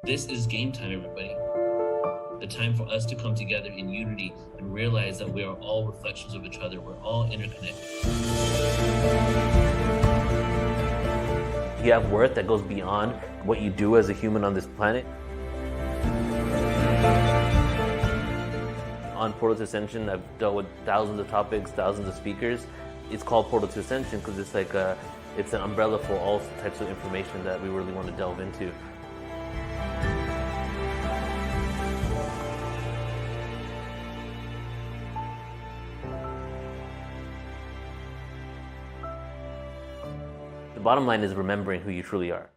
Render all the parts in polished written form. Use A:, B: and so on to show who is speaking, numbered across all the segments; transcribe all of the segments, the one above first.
A: This is game time, everybody. The time for us to come together in unity and realize that we are all reflections of each other. We're all interconnected.
B: You have worth that goes beyond what you do as a human on this planet. On Portal to Ascension, I've dealt with thousands of topics, thousands of speakers. It's called Portal to Ascension because it's like it's an umbrella for all types of information that we really want to delve into. The bottom line is remembering who you truly are.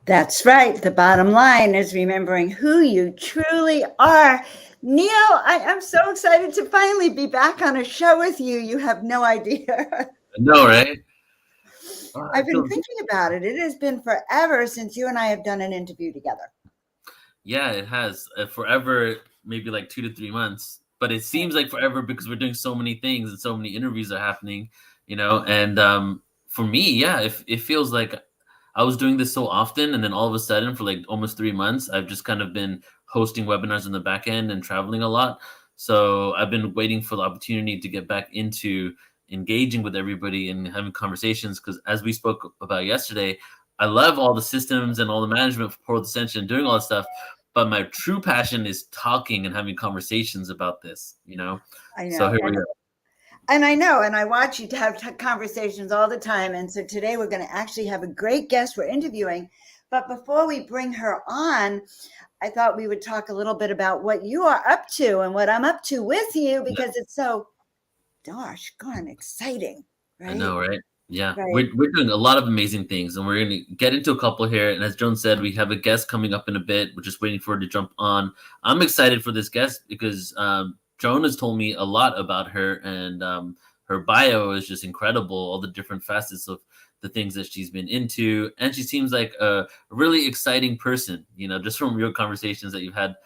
C: That's right. The bottom line is remembering who you truly are. Neil, I am so excited to finally be back on a show with you. You have no idea.
A: I know, right?
C: I've been thinking about it. It has been forever since you and I have done an interview together.
A: Yeah, it has. Forever, maybe like 2 to 3 months. But it seems like forever because we're doing so many things and so many interviews are happening, you know. And for me, yeah, it feels like I was doing this so often, and then all of a sudden, for like almost 3 months, I've just kind of been hosting webinars in the back end and traveling a lot. So I've been waiting for the opportunity to get back into engaging with everybody and having conversations. Because as we spoke about yesterday, I love all the systems and all the management for Portal Ascension and doing all that stuff. But my true passion is talking and having conversations about this, you know?
C: I know.
A: So here we go.
C: And I know, and I watch you to have conversations all the time. And so today we're going to actually have a great guest we're interviewing. But before we bring her on, I thought we would talk a little bit about what you are up to and what I'm up to with you, because it's so, gosh, gone exciting, right?
A: I know, right? Yeah,
C: right.
A: We're doing a lot of amazing things, and we're going to get into a couple here. And as Joan said, we have a guest coming up in a bit. We're just waiting for her to jump on. I'm excited for this guest because Joan has told me a lot about her, and her bio is just incredible, all the different facets of the things that she's been into. And she seems like a really exciting person, you know, just from your conversations that you've had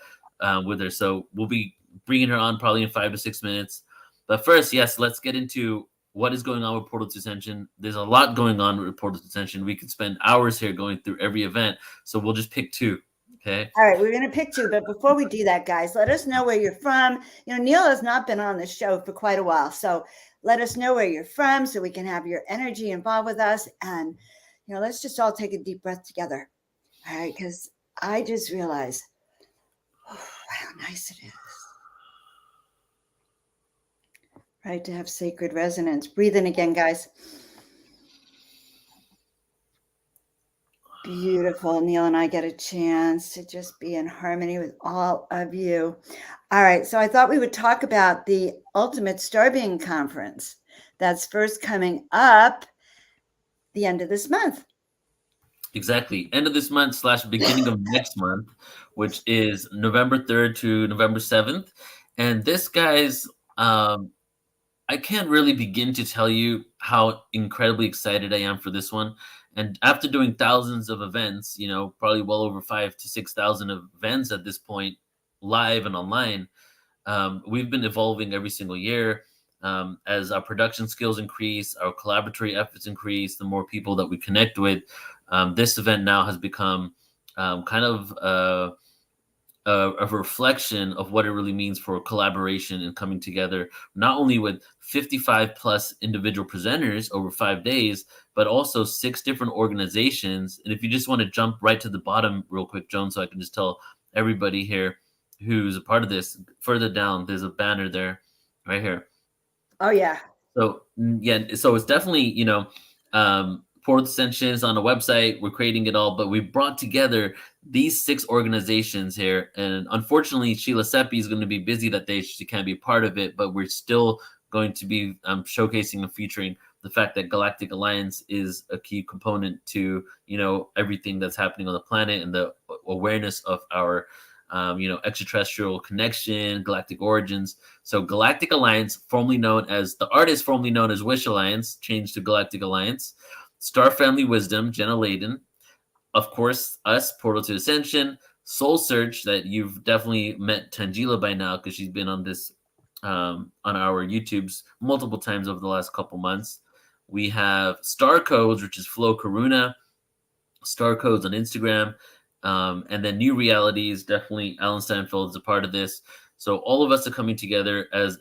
A: with her. So we'll be bringing her on probably in 5 to 6 minutes. But first, yes, let's get into what is going on with Portal to Ascension. There's a lot going on with Portal to Ascension. We could spend hours here going through every event. So we'll just pick 2. Okay.
C: All right, we're going to pick 2. But before we do that, guys, let us know where you're from. You know, Neil has not been on the show for quite a while. So let us know where you're from so we can have your energy involved with us. And, you know, let's just all take a deep breath together. All right, because I just realized how nice it is. Right, to have sacred resonance. Breathe in again, guys. Beautiful. Neil and I get a chance to just be in harmony with all of you. All right, so I thought we would talk about the Ultimate Star Being Conference that's first coming up the end of this month.
A: Exactly. End of this month / beginning of next month, which is November 3rd to November 7th. And this, guys, I can't really begin to tell you how incredibly excited I am for this one. And after doing thousands of events, you know, probably well over 5,000 to 6,000 events at this point, live and online, we've been evolving every single year. As our production skills increase, our collaboratory efforts increase, the more people that we connect with. This event now has become kind of a reflection of what it really means for collaboration and coming together, not only with 55 plus individual presenters over 5 days, but also 6 different organizations. And if you just want to jump right to the bottom real quick, Joan, so I can just tell everybody here who's a part of this, further down, there's a banner there right here.
C: Oh, yeah.
A: So, yeah, so it's definitely, you know, Portal Ascension is on a website. We're creating it all, but we brought together these 6 organizations here. And unfortunately, Sheila Seppi is going to be busy that day. She can't be part of it, but we're still going to be showcasing and featuring the fact that Galactic Alliance is a key component to, you know, everything that's happening on the planet and the awareness of our, you know, extraterrestrial connection, galactic origins. So Galactic Alliance, formerly known as the artist, formerly known as Wish Alliance, changed to Galactic Alliance. Star Family Wisdom, Jenna Layden. Of course, us, Portal to Ascension. Soul Search, that you've definitely met Tangela by now because she's been on this, on our YouTubes multiple times over the last couple months. We have Star Codes, which is Flo Karuna. Star Codes on Instagram, and then New Realities. Definitely, Alan Steinfeld is a part of this. So all of us are coming together as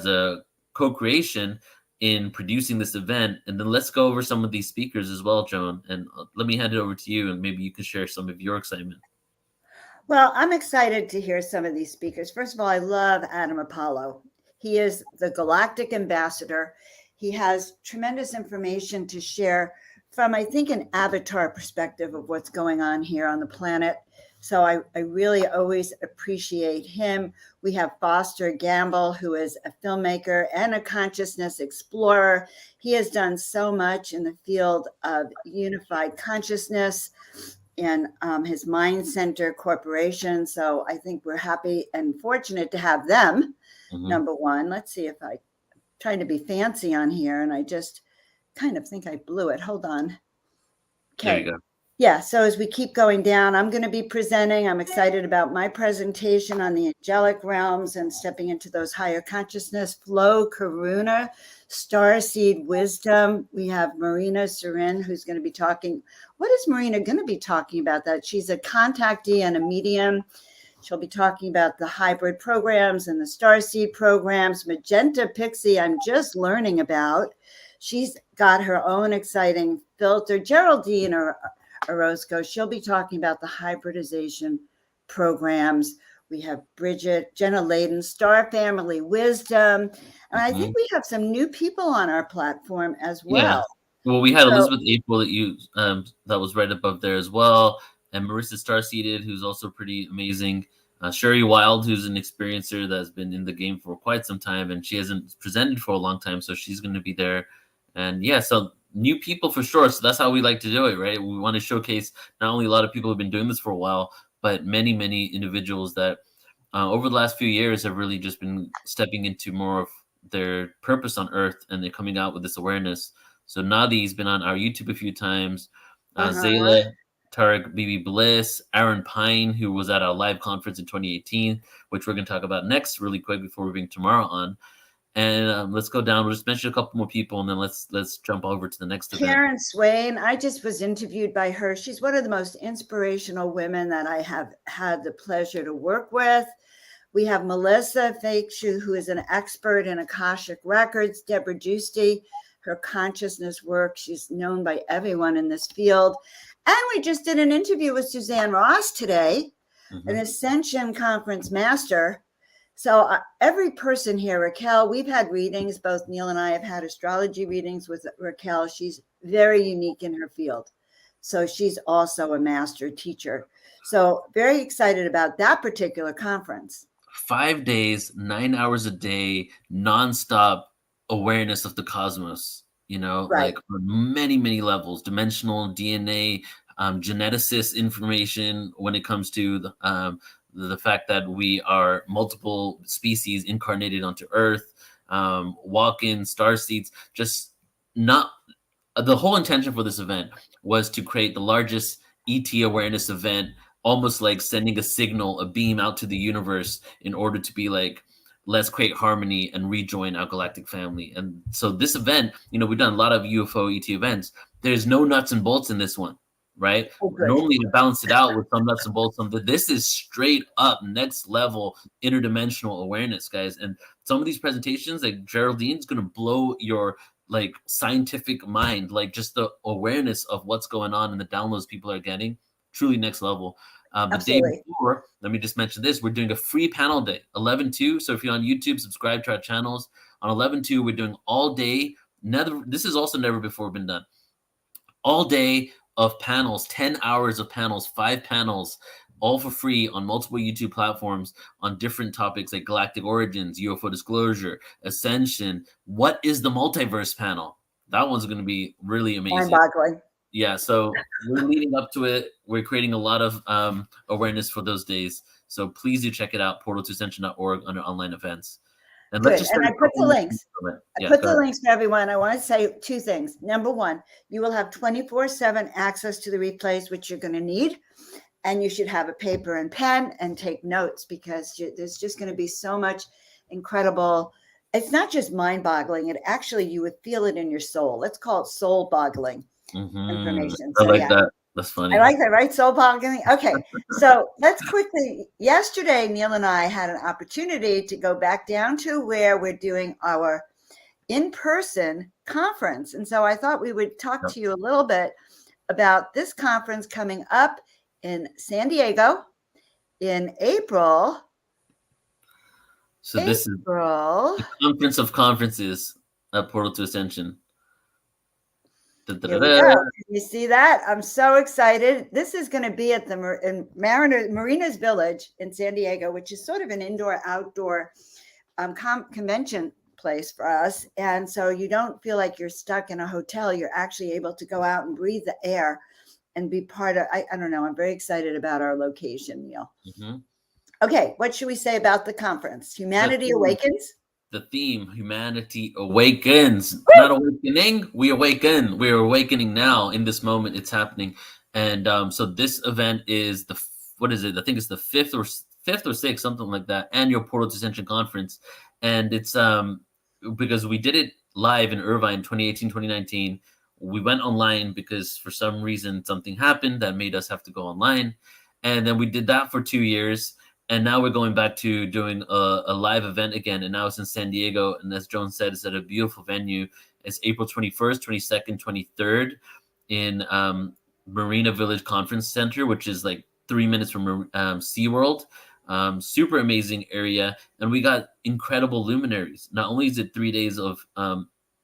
A: a co-creation in producing this event. And then let's go over some of these speakers as well, Joan. And let me hand it over to you, and maybe you can share some of your excitement.
C: Well, I'm excited to hear some of these speakers. First of all, I love Adam Apollo. He is the Galactic Ambassador. He has tremendous information to share from, I think, an avatar perspective of what's going on here on the planet. So I really always appreciate him. We have Foster Gamble, who is a filmmaker and a consciousness explorer. He has done so much in the field of unified consciousness and his Mind Center Corporation. So I think we're happy and fortunate to have them. Number one. Let's see if I'm trying to be fancy on here, and I just kind of think I blew it. Hold on. Okay.
A: There you go.
C: Yeah, so as we keep going down, I'm going to be presenting. I'm excited about my presentation on the angelic realms and stepping into those higher consciousness. Flow Karuna, Starseed Wisdom. We have Marina Serin, who's going to be talking. What is Marina going to be talking about? That she's a contactee and a medium. She'll be talking about the hybrid programs and the Starseed programs. Magenta Pixie, I'm just learning about. She's got her own exciting filter. Geraldine Orozco, she'll be talking about the hybridization programs. We have Bridget, Jenna Layden, Star Family Wisdom. And I think we have some new people on our platform as well.
A: Yeah. Well, we had Elizabeth April that was right above there as well. And Marissa Starseeded, who's also pretty amazing. Sherry Wild, who's an experiencer that's been in the game for quite some time, and she hasn't presented for a long time, so she's going to be there. And yeah, so new people for sure. So that's how we like to do it, right? We want to showcase not only a lot of people who have been doing this for a while, but many, many individuals that over the last few years have really just been stepping into more of their purpose on Earth, and they're coming out with this awareness. So Nadi's been on our YouTube a few times. Zayla, Tarek Bibi Bliss, Aaron Pine, who was at our live conference in 2018, which we're going to talk about next really quick before we bring Tamara on. And let's go down. We'll just mention a couple more people, and then let's jump over to the next event.
C: Karen Swain, I just was interviewed by her. She's one of the most inspirational women that I have had the pleasure to work with. We have Melissa Fakeshu, who is an expert in Akashic Records. Deborah Giusti, her consciousness work. She's known by everyone in this field. And we just did an interview with Suzanne Ross today, an Ascension Conference Master. So every person here, Raquel, we've had readings. Both Neil and I have had astrology readings with Raquel. She's very unique in her field. So she's also a master teacher. So very excited about that particular conference.
A: 5 days, 9 hours a day, nonstop awareness of the cosmos, like on many, many levels, dimensional, DNA, geneticist information when it comes to the fact that we are multiple species incarnated onto Earth, walk-in starseeds, just not the whole intention for this event was to create the largest ET awareness event, almost like sending a signal, a beam out to the universe in order to be like, let's create harmony and rejoin our galactic family. And so this event, we've done a lot of UFO ET events. There's no nuts and bolts in this one, right? Normally to balance it out with some nuts and bolts. This is straight up next level interdimensional awareness, guys. And some of these presentations, like Geraldine's going to blow your like scientific mind, like just the awareness of what's going on and the downloads people are getting, truly next level. The day before, let me just mention this, we're doing a free panel day, 11/2. So if you're on YouTube, subscribe to our channels. On 11/2, we're doing all day. This is also never before been done. All day of panels, 10 hours of panels, 5 panels, all for free on multiple YouTube platforms on different topics like galactic origins, UFO disclosure, ascension. What is the multiverse panel? That one's going to be really amazing.
C: Mind-boggling.
A: Yeah, so we're leading up to it. We're creating a lot of awareness for those days. So please do check it out, portal2ascension.org under online events. And
C: Good. And I put the links. I put the links for everyone. I want to say 2 things. Number 1, you will have 24/7 access to the replays, which you're going to need. And you should have a paper and pen and take notes, because there's just going to be so much incredible. It's not just mind-boggling. It actually, you would feel it in your soul. Let's call it soul-boggling information.
A: I like that. That's
C: I
A: funny.
C: like that, right? Soul bargaining. Okay, so let's quickly. Yesterday, Neil and I had an opportunity to go back down to where we're doing our in-person conference, and so I thought we would talk
A: Yep.
C: to you a little bit about this conference coming up in San Diego in April.
A: So this is the conference of conferences at Portal to Ascension.
C: Here we go. Can you see that? I'm so excited. This is going to be at the Marinas Village in San Diego, which is sort of an indoor-outdoor convention place for us. And so you don't feel like you're stuck in a hotel. You're actually able to go out and breathe the air and be part of, I don't know, I'm very excited about our location, Neil.
A: Mm-hmm.
C: Okay, what should we say about the conference? Humanity Awakens?
A: The theme, humanity awakens. Not awakening, we awaken. We're awakening now in this moment. It's happening. And so this event is what is it? I think it's the fifth or sixth, something like that, annual Portal to Ascension conference. And it's because we did it live in Irvine 2018, 2019. We went online because for some reason something happened that made us have to go online. And then we did that for 2 years. And now we're going back to doing a live event again. And now it's in San Diego. And as Joan said, it's at a beautiful venue. It's April 21st, 22nd, 23rd in Marina Village Conference Center, which is like 3 minutes from SeaWorld. Super amazing area. And we got incredible luminaries. Not only is it 3 days of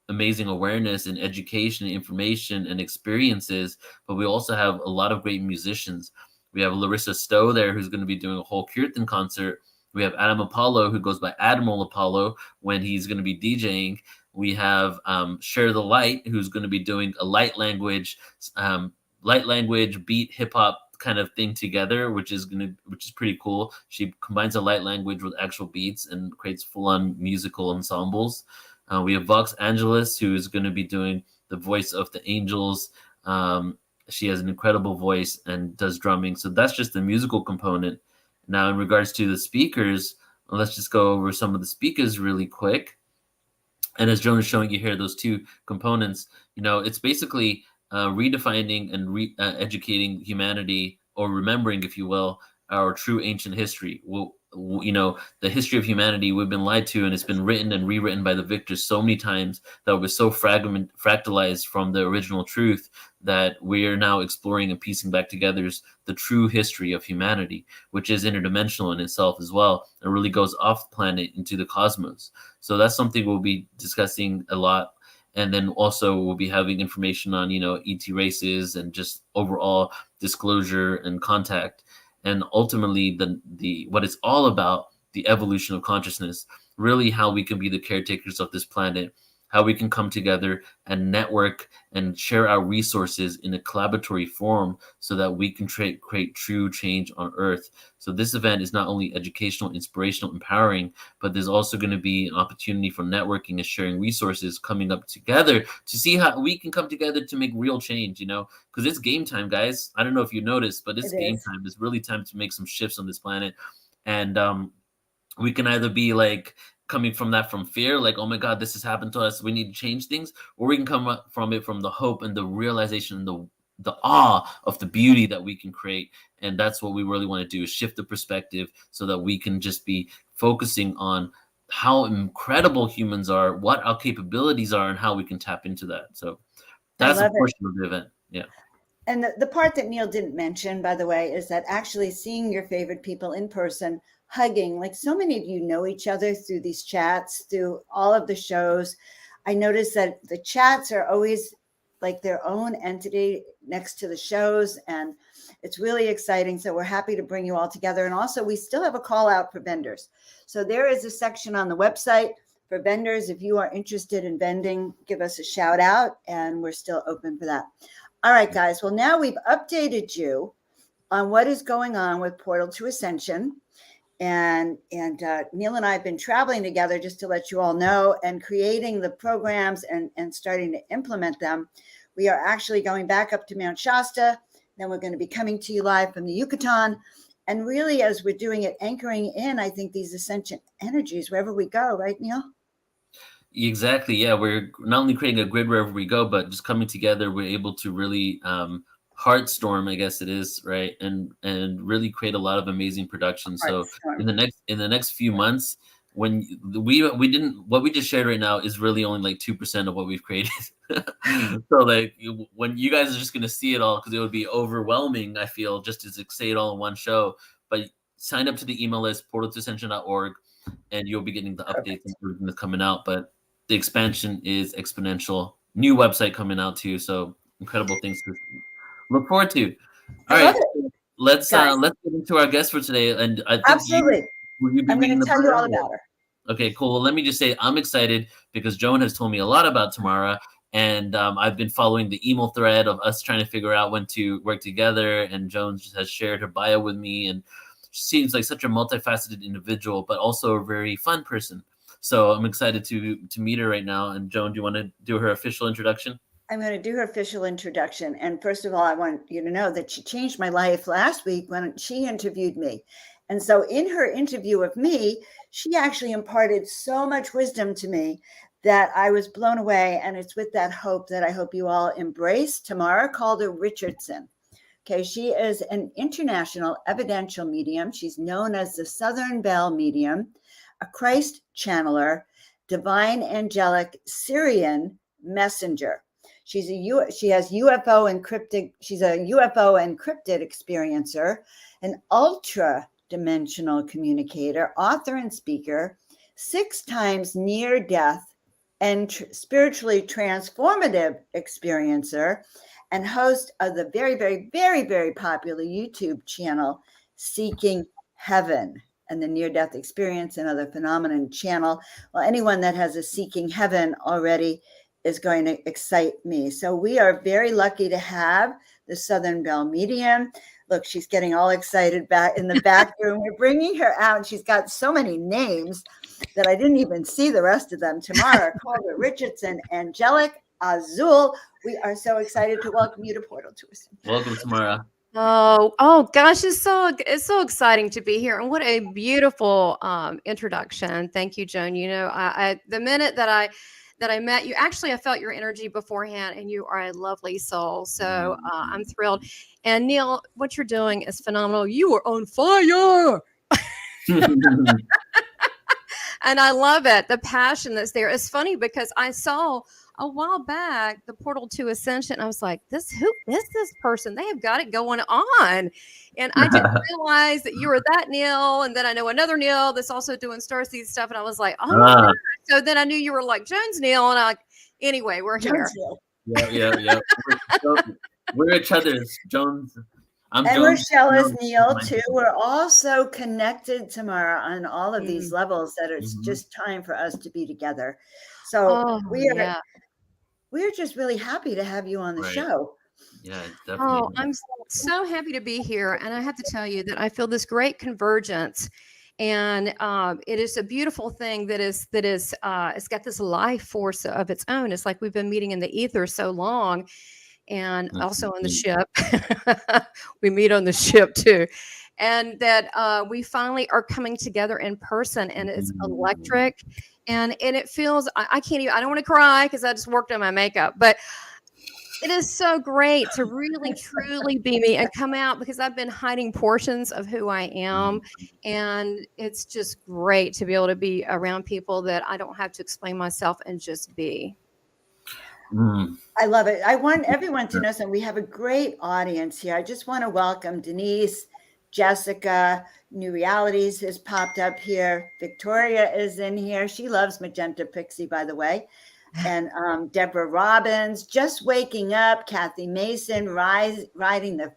A: amazing awareness and education and information and experiences, but we also have a lot of great musicians. We have Larissa Stowe there, who's going to be doing a whole Kirtan concert. We have Adam Apollo, who goes by Admiral Apollo when he's going to be DJing. We have Share the Light, who's going to be doing a light language beat hip hop kind of thing together, which is pretty cool. She combines a light language with actual beats and creates full on musical ensembles. We have Vox Angeles, who is going to be doing the voice of the angels. She has an incredible voice and does drumming. So that's just the musical component. Now, in regards to the speakers, let's just go over some of the speakers really quick. And as Joan is showing you here, those two components, it's basically redefining and educating humanity, or remembering, if you will, our true ancient history. The history of humanity, we've been lied to, and it's been written and rewritten by the victors so many times that we're so fractalized from the original truth that we are now exploring and piecing back together the true history of humanity, which is interdimensional in itself as well. It really goes off planet into the cosmos. So that's something we'll be discussing a lot. And then also we'll be having information on, ET races and just overall disclosure and contact. And ultimately, the what it's all about, the evolution of consciousness, really how we can be the caretakers of this planet, how we can come together and network and share our resources in a collaboratory form so that we can create true change on Earth. So this event is not only educational, inspirational, empowering, but there's also going to be an opportunity for networking and sharing resources coming up together to see how we can come together to make real change, because it's game time, guys. I don't know if you noticed, but it's game time. It's really time to make some shifts on this planet. And we can either be like, coming from fear, like, oh my God, this has happened to us, we need to change things, or we can come up from it from the hope and the realization and the awe of the beauty that we can create. And that's what we really want to do, is shift the perspective so that we can just be focusing on how incredible humans are, what our capabilities are, and how we can tap into that. So that's a portion of the event. Yeah.
C: And the part that Neil didn't mention, by the way, is that actually seeing your favorite people in person, hugging, like so many of you know each other through these chats, through all of the shows. I noticed that the chats are always like their own entity next to the shows, and it's really exciting. So we're happy to bring you all together. And also, we still have a call out for vendors. So there is a section on the website for vendors. If you are interested in vending, give us a shout out, and we're still open for that. All right, guys. Well, now we've updated you on what is going on with Portal to Ascension. And Neil and I have been traveling together, just to let you all know, and creating the programs and starting to implement them. We are actually going back up to Mount Shasta. Then we're going to be coming to you live from the Yucatan. And really, as we're doing it, anchoring in, I think, these ascension energies wherever we go, right, Neil?
A: Exactly. Yeah, we're not only creating a grid wherever we go, but just coming together, we're able to really Heartstorm, I guess it is, right? And really create a lot of amazing production. So
C: Heartstorm.
A: in the next few months, when we didn't, what we just shared right now is really only like 2% of what we've created. So like when you guys are just gonna see it all, because it would be overwhelming, I feel, just to say it all in one show. But sign up to the email list, portal2ascension.org, and you'll be getting the updates and
C: Perfect.
A: everything that's coming out. But the expansion is exponential. New website coming out too, so incredible things to look forward to.
C: I
A: All
C: love
A: right,
C: it,
A: let's
C: guys.
A: get into our guest for today. And I think you
C: Absolutely.
A: will you be
C: I'm going
A: reading
C: to
A: the
C: tell you
A: bio?
C: all about her.
A: Okay, cool. Well, let me just say I'm excited because Joan has told me a lot about Tamara, and I've been following the email thread of us trying to figure out when to work together. And Joan just has shared her bio with me, and she seems like such a multifaceted individual, but also a very fun person. So I'm excited to meet her right now. And Joan, do you want to do her official introduction?
C: I'm going to do her official introduction. And first of all, I want you to know that she changed my life last week when she interviewed me. And so, in her interview of me, she actually imparted so much wisdom to me that I was blown away. And it's with that hope that I hope you all embrace Tamara Caulder Richardson. Okay, she is an international evidential medium. She's known as the Southern Belle medium, a Christ channeler, divine angelic Syrian messenger. She has UFO encrypted. She's a UFO encrypted experiencer, an ultra dimensional communicator, author and speaker, 6 times near death and spiritually transformative experiencer, and host of the very, very, very, very popular YouTube channel, Seeking Heaven, and the Near Death Experience and Other Phenomenon channel. Well, anyone that has a Seeking Heaven already is going to excite me. So we are very lucky to have the Southern Belle medium. Look, she's getting all excited back in the back room. We're bringing her out, and she's got so many names that I didn't even see the rest of them. Tamara, Caulder, Richardson, Angelic, Azul. We are so excited to welcome you to Portal to Ascension.
A: Welcome, Tamara.
D: Oh gosh, it's so exciting to be here, and what a beautiful introduction. Thank you, Joan. You know, I the minute that I met you, actually, I felt your energy beforehand, and you are a lovely soul. So I'm thrilled. And Neil, what you're doing is phenomenal. You are on fire. And I love it. The passion that's there. It's funny because I saw a while back the Portal to Ascension. I was like, who is this person? They have got it going on. And I didn't realize that you were that Neil. And then I know another Neil that's also doing Starseed stuff. And I was like, oh my God. So then I knew you were like Jones Neil. And anyway, we're here.
A: Yeah. We're each other's. Jones.
C: And Rochelle is Neil too. We're all so connected, Tamara, on all of these levels that it's just time for us to be together. So we're just really happy to have you on the show.
A: Yeah, definitely.
D: Oh, I'm so happy to be here. And I have to tell you that I feel this great convergence. And it is a beautiful thing it's got this life force of its own. It's like we've been meeting in the ether so long. And also on the ship. We meet on the ship too. And that we finally are coming together in person, and it's electric. And it feels, I can't even, I don't want to cry because I just worked on my makeup, but it is so great to really, truly be me and come out, because I've been hiding portions of who I am. And it's just great to be able to be around people that I don't have to explain myself and just be.
C: I love it. I want everyone to know something. We have a great audience here. I just want to welcome Denise, Jessica, New Realities has popped up here. Victoria is in here. She loves Magenta Pixie, by the way. And Deborah Robbins, just waking up. Kathy Mason, riding the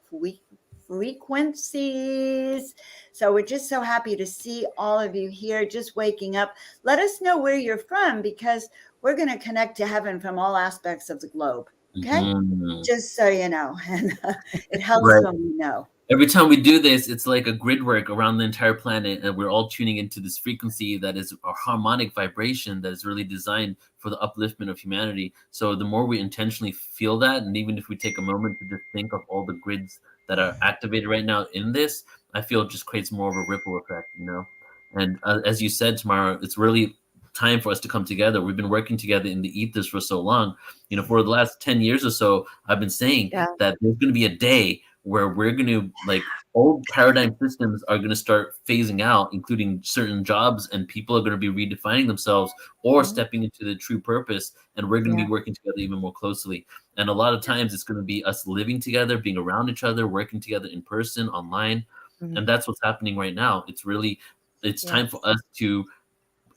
C: frequencies. So we're just so happy to see all of you here, just waking up. Let us know where you're from, because we're going to connect to heaven from all aspects of the globe. Okay. Just so you know, and it helps when we know.
A: Every time we do this, it's like a grid work around the entire planet, and we're all tuning into this frequency that is a harmonic vibration that is really designed for the upliftment of humanity. So the more we intentionally feel that, and even if we take a moment to just think of all the grids that are activated right now in this, I feel it just creates more of a ripple effect, you know? And as you said, Tamara, it's really time for us to come together. We've been working together in the ethers for so long. For the last 10 years or so, I've been saying
D: Yeah.
A: that there's going to be a day where we're going to, like, old paradigm systems are going to start phasing out, including certain jobs, and people are going to be redefining themselves or stepping into the true purpose, and we're going to be working together even more closely. And a lot of times it's going to be us living together, being around each other, working together in person, online. And that's what's happening right now. It's time for us to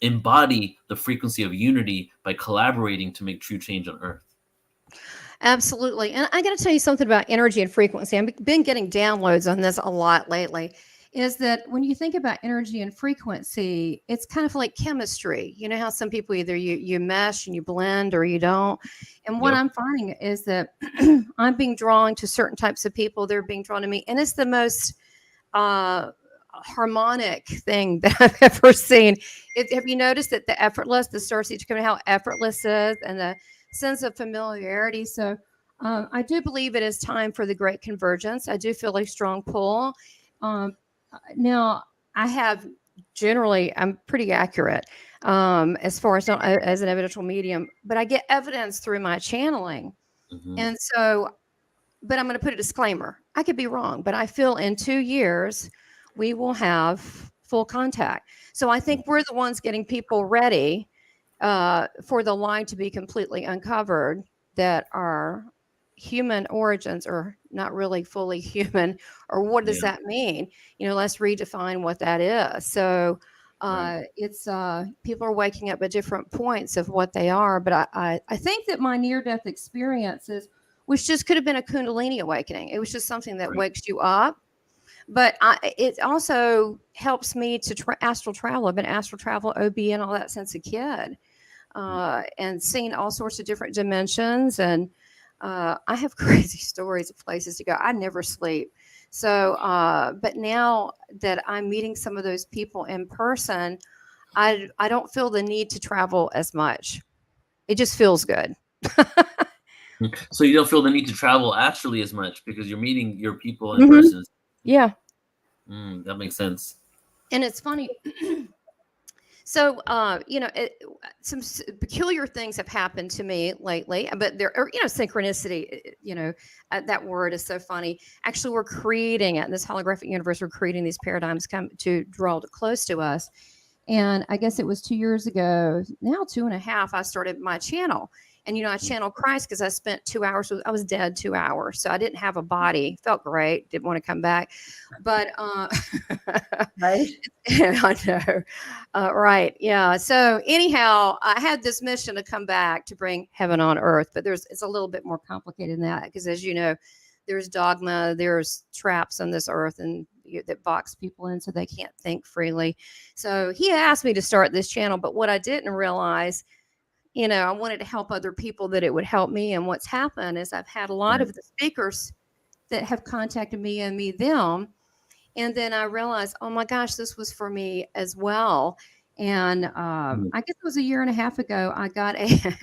A: embody the frequency of unity by collaborating to make true change on Earth.
D: Absolutely. And I got to tell you something about energy and frequency. I've been getting downloads on this a lot lately. Is that when you think about energy and frequency, it's kind of like chemistry. You know how some people either you mesh and you blend or you don't. And what I'm finding is that I'm being drawn to certain types of people. They're being drawn to me. And it's the most harmonic thing that I've ever seen. Have you noticed that the starseeds coming, how effortless it is, and the sense of familiarity? So I do believe it is time for the great convergence. I do feel a strong pull. Now, I'm pretty accurate as far as not as an evidential medium, but I get evidence through my channeling. And so, but I'm going to put a disclaimer. I could be wrong, but I feel in 2 years, we will have full contact. So I think we're the ones getting people ready for the line to be completely uncovered, that are human origins or not really fully human, or what does that mean? Let's redefine what that is. So it's people are waking up at different points of what they are. But I think that my near-death experiences, which just could have been a Kundalini awakening, it was just something that wakes you up. But it also helps me to astral travel. I've been astral travel, OB, and all that since a kid, and seen all sorts of different dimensions. And I have crazy stories of places to go. I never sleep. So, but now that I'm meeting some of those people in person, I don't feel the need to travel as much. It just feels good.
A: So you don't feel the need to travel astrally as much because you're meeting your people in person.
D: Yeah.
A: That makes sense.
D: And it's funny. So, some peculiar things have happened to me lately, but there are, synchronicity, that word is so funny. Actually, we're creating it in this holographic universe. We're creating these paradigms come to draw close to us. And I guess it was 2 years ago, now 2.5, I started my channel. And, I channeled Christ because I spent 2 hours. I was dead 2 hours. So I didn't have a body. Felt great. Didn't want to come back. But,
C: right.
D: I know. Right. Yeah. So anyhow, I had this mission to come back to bring heaven on earth. But it's a little bit more complicated than that. Because as you know, there's dogma, there's traps on this earth and that box people in so they can't think freely. So he asked me to start this channel. But what I didn't realize, I wanted to help other people, that it would help me. And what's happened is I've had a lot of the speakers that have contacted me and me them. And then I realized, oh my gosh, this was for me as well. And I guess it was 1.5 years ago, I got a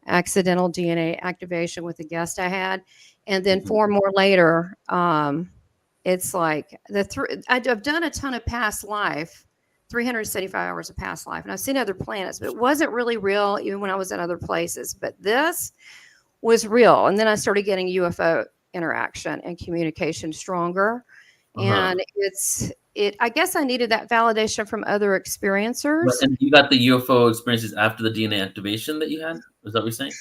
D: accidental DNA activation with a guest I had. And then 4 more later, it's like I've done a ton of past life. 375 hours of past life. And I've seen other planets, but it wasn't really real even when I was in other places. But this was real. And then I started getting UFO interaction and communication stronger. And I guess I needed that validation from other experiencers.
A: And you got the UFO experiences after the DNA activation that you had? Is that what you're saying?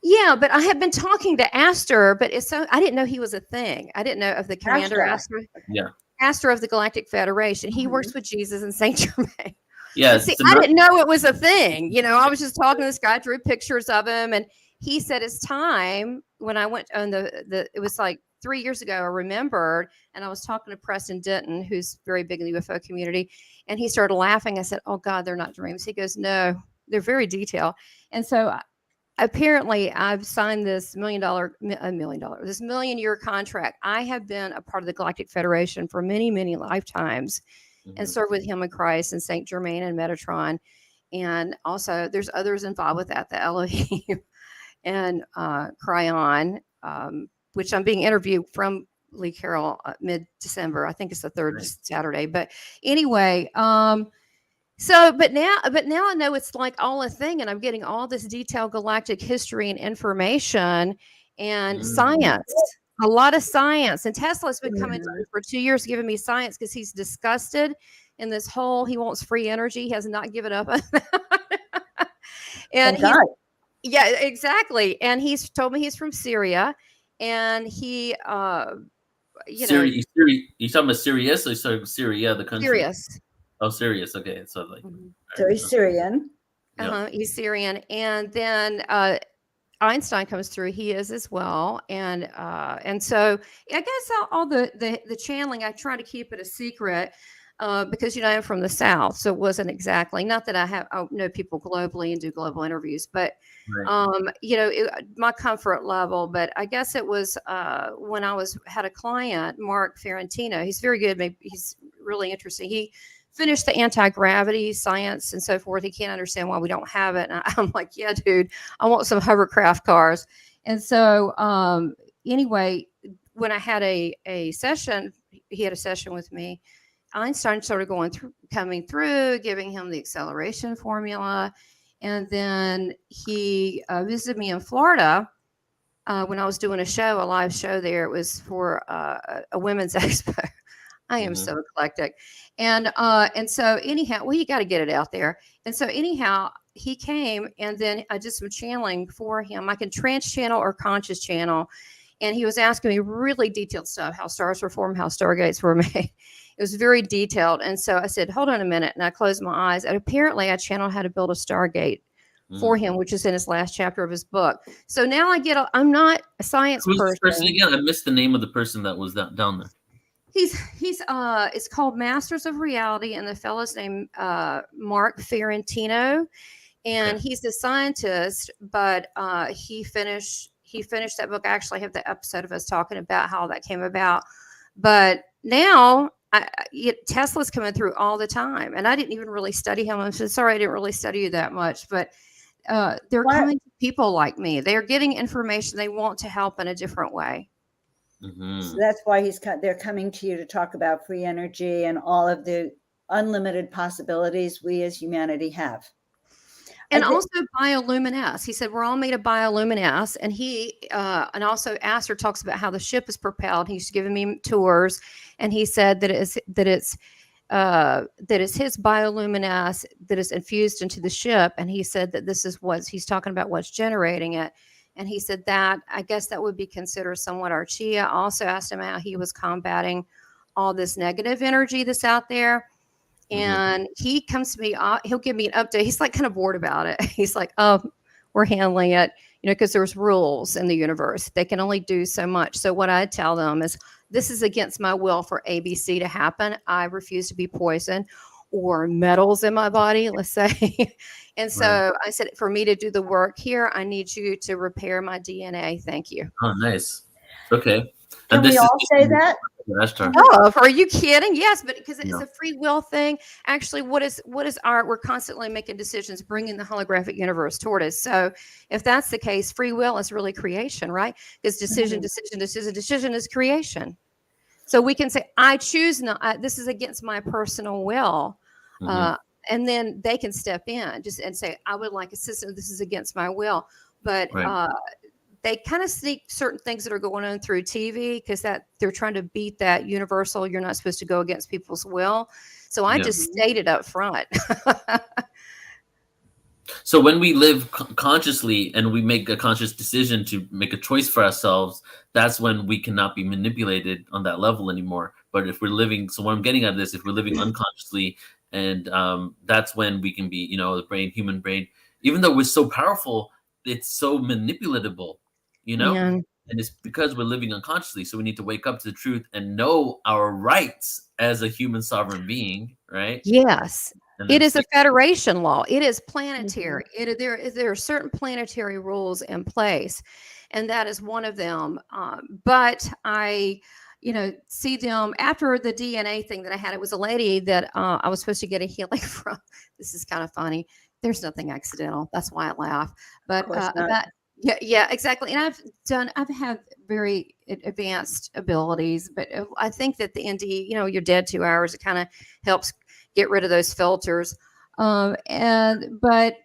D: Yeah, but I had been talking to Astor, but I didn't know he was a thing. I didn't know of the commander Astor.
A: Yeah.
D: Pastor of the Galactic Federation. He works with Jesus in Saint Germain.
A: Yeah.
D: See, I didn't know it was a thing. I was just talking to this guy, drew pictures of him, and he said it's time. When I went on it was like 3 years ago, I remembered, and I was talking to Preston Denton, who's very big in the UFO community, and he started laughing. I said, "Oh God, they're not dreams." He goes, "No, they're very detailed." And so apparently I've signed this $1 million-year contract. I have been a part of the Galactic Federation for many, many lifetimes and served with Him and Christ and Saint Germain and Metatron. And also there's others involved with that, the Elohim and Cryon, which I'm being interviewed from Lee Carroll mid-December. I think it's the third Saturday. But anyway, So, but now I know it's like all a thing, and I'm getting all this detailed galactic history and information and
A: Mm.
D: science, a lot of science. And Tesla's been coming to
C: Mhm.
D: me for 2 years, giving me science because he's disgusted in this whole. He wants free energy. He has not given up on that. And
C: Thank
D: he's
C: God.
D: yeah, exactly. And he's told me he's from Syria, and he, you know,
A: You talking about Sirius or Syria, the country?
D: serious.
A: Oh, Sirius. Okay, so like,
D: Mhm.
C: So he's Syrian.
A: yeah.
D: He's Syrian, and then Einstein comes through. He is as well, and so I guess all the channeling, I try to keep it a secret because I'm from the South, so it wasn't exactly, not that I know people globally and do global interviews, but
A: Right.
D: my comfort level. But I guess it was when had a client, Mark Ferrantino. He's very good. Maybe he's really interesting. He finished the anti-gravity science and so forth. He can't understand why we don't have it. And I'm like, yeah, dude, I want some hovercraft cars. And so anyway, when I had a session, he had a session with me. Einstein started coming through, giving him the acceleration formula. And then he visited me in Florida when I was doing a live show there. It was for a women's expo. I am so eclectic. And so anyhow, well, you got to get it out there. And so anyhow, he came, and then I did some channeling for him. I can trance channel or conscious channel. And he was asking me really detailed stuff, how stars were formed, how stargates were made. It was very detailed. And so I said, hold on a minute. And I closed my eyes. And apparently I channeled how to build a stargate for him, which is in his last chapter of his book. So now I'm not a science
A: Who's this
D: person.
A: person again? I missed the name of the person that was down there.
D: He's it's called Masters of Reality, and the fellow's named Mark Ferrantino, and he's a scientist, but he finished that book. I actually have the episode of us talking about how that came about. But now Tesla's coming through all the time, and I didn't even really study him. I'm so sorry I didn't really study you that much, but they're coming to people like me. They're getting information. They want to help in a different way.
C: So that's why they're coming to you to talk about free energy and all of the unlimited possibilities we as humanity have.
D: And also bioluminesce. He said we're all made of bioluminesce, and and also Astor talks about how the ship is propelled. He's giving me tours, and he said that it's his bioluminesce that is infused into the ship, and he said that this is he's talking about what's generating it. And he said that I guess that would be considered somewhat archaea. I also asked him how he was combating all this negative energy that's out there. And he comes to me, he'll give me an update. He's like kind of bored about it. He's like, oh, we're handling it, because there's rules in the universe. They can only do so much. So what I tell them is, this is against my will for ABC to happen. I refuse to be poisoned or metals in my body, let's say. And so I said, for me to do the work here, I need you to repair my DNA. Thank you.
A: Oh, nice. Okay.
C: Can we all say that?
D: Oh, are you kidding? Yes, but because it's a free will thing. Actually, we're constantly making decisions, bringing the holographic universe toward us. So if that's the case, free will is really creation, right? Because decision is creation. So we can say, I choose not, this is against my personal will. And then they can step in and say, I would like assistance. This is against my will. But they kind of sneak certain things that are going on through TV because they're trying to beat that universal. You're not supposed to go against people's will. So I just stated up front.
A: So when we live consciously and we make a conscious decision to make a choice for ourselves, that's when we cannot be manipulated on that level anymore. But if we're living, so what I'm getting at this, if we're living unconsciously, and that's when we can be, the human brain, even though we're so powerful, it's so manipulatable, and it's because we're living unconsciously. So we need to wake up to the truth and know our rights as a human sovereign being, right?
D: Yes. It is a federation law. It is planetary. There are certain planetary rules in place, and that is one of them. But I, see them after the DNA thing that I had. It was a lady that I was supposed to get a healing from. This is kind of funny. There's nothing accidental. That's why I laugh. But yeah, exactly. And I've had very advanced abilities, but I think that the ND, you're dead 2 hours. It kind of helps get rid of those filters. But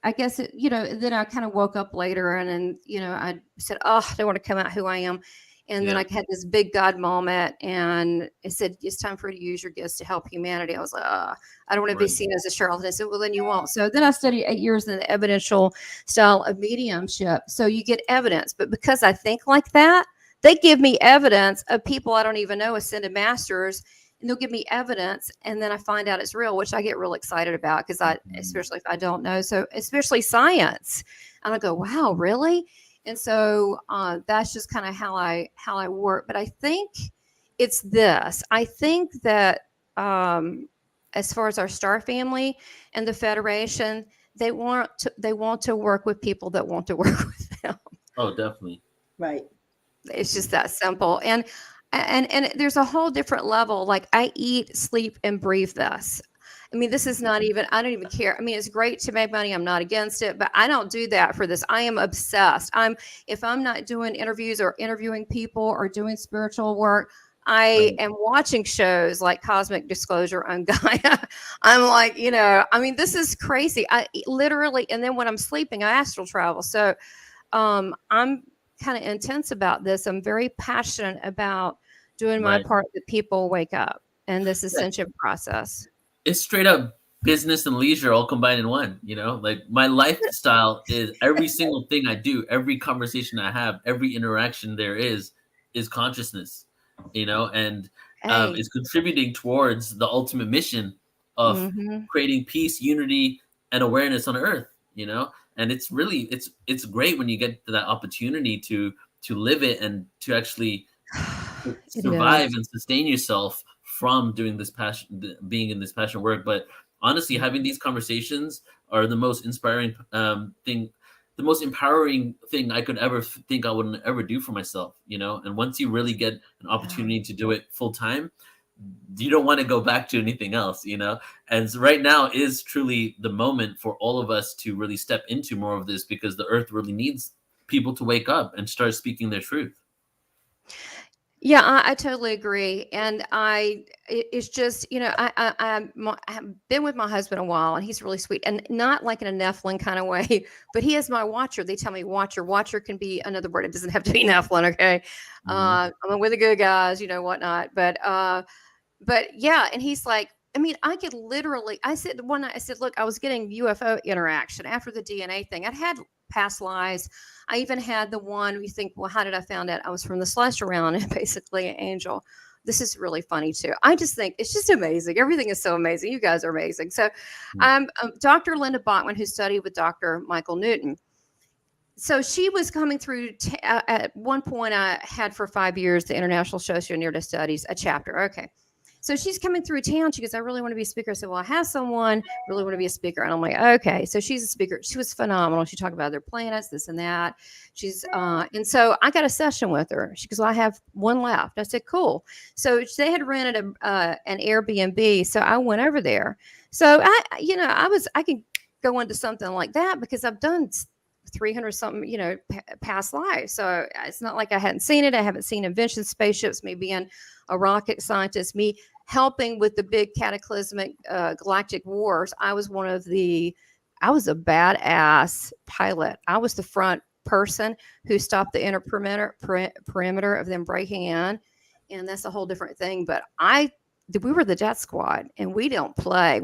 D: I guess then I kind of woke up later, and then I said, "Oh, I don't want to come out who I am." And then
A: Yeah.
D: I had this big God moment, and it said, "It's time for you to use your gifts to help humanity." I was like, "I don't want to be
A: Right.
D: seen as a charlatan." I said, "Well, then you won't." So then I studied 8 years in the evidential style of mediumship. So you get evidence, but because I think like that, they give me evidence of people I don't even know, ascended masters, and they'll give me evidence, and then I find out it's real, which I get real excited about because especially if I don't know, so especially science, and I go, "Wow, really?" And so that's just kind of how I work. But I think it's this. I think that as far as our star family and the Federation, they want to work with people that want to work with them.
A: Oh, definitely.
C: Right.
D: It's just that simple. And there's a whole different level. Like I eat, sleep, and breathe this. I mean, this is not even, I don't even care. I mean, it's great to make money. I'm not against it, but I don't do that for this. I am obsessed. If I'm not doing interviews or interviewing people or doing spiritual work, I
A: Right.
D: am watching shows like Cosmic Disclosure on Gaia. I'm like, I mean, this is crazy. I literally, and then when I'm sleeping, I astral travel. So I'm kind of intense about this. I'm very passionate about doing my
A: Right.
D: part that people wake up and this
A: Yeah.
D: ascension process.
A: It's straight up business and leisure all combined in one, like my lifestyle is every single thing I do, every conversation I have, every interaction there is consciousness, and
D: Hey,
A: is contributing towards the ultimate mission of
D: hmm
A: creating peace, unity, and awareness on earth, and it's really it's great when you get that opportunity to live it and to actually
D: it
A: survive
D: is.
A: and sustain yourself from doing this passion, being in this passion work. But honestly, having these conversations are the most inspiring thing, the most empowering thing I could ever think I would ever do for myself, and once you really get an opportunity to do it full time, you don't want to go back to anything else, and so right now is truly the moment for all of us to really step into more of this, because the earth really needs people to wake up and start speaking their truth.
D: Yeah, I totally agree. And it's just, I have been with my husband a while, and he's really sweet, and not like in a Nephilim kind of way, but he is my watcher. They tell me watcher can be another word. It doesn't have to be Nephilim. Okay.
A: Mhm.
D: I'm with the good guys, whatnot. But yeah, and he's like, I mean, I could literally, I said one night, I said, look, I was getting UFO interaction after the DNA thing. I'd had past lives. I even had the one you think, well, how did I found out I was from the celestial realm and basically an angel? This is really funny too. I just think it's just amazing. Everything is so amazing. You guys are amazing. So
A: Mm.
D: Dr. Linda Bachman, who studied with Dr. Michael Newton. So she was coming through at one point. I had for 5 years the International Socio-Near Studies, a chapter. Okay. So she's coming through town. She goes, I really want to be a speaker. I said, well, I have someone really want to be a speaker. And I'm like, okay. So she's a speaker. She was phenomenal. She talked about other planets, this and that. And so I got a session with her. She goes, well, I have one left. I said, cool. So they had rented an Airbnb. So I went over there. So I can go into something like that because I've done 300 something, past lives. So it's not like I hadn't seen it. I haven't seen invention spaceships, me being a rocket scientist, me helping with the big cataclysmic galactic wars. I was a badass pilot. I was the front person who stopped the inner perimeter of them breaking in. And that's a whole different thing. But we were the death squad, and we didn't play.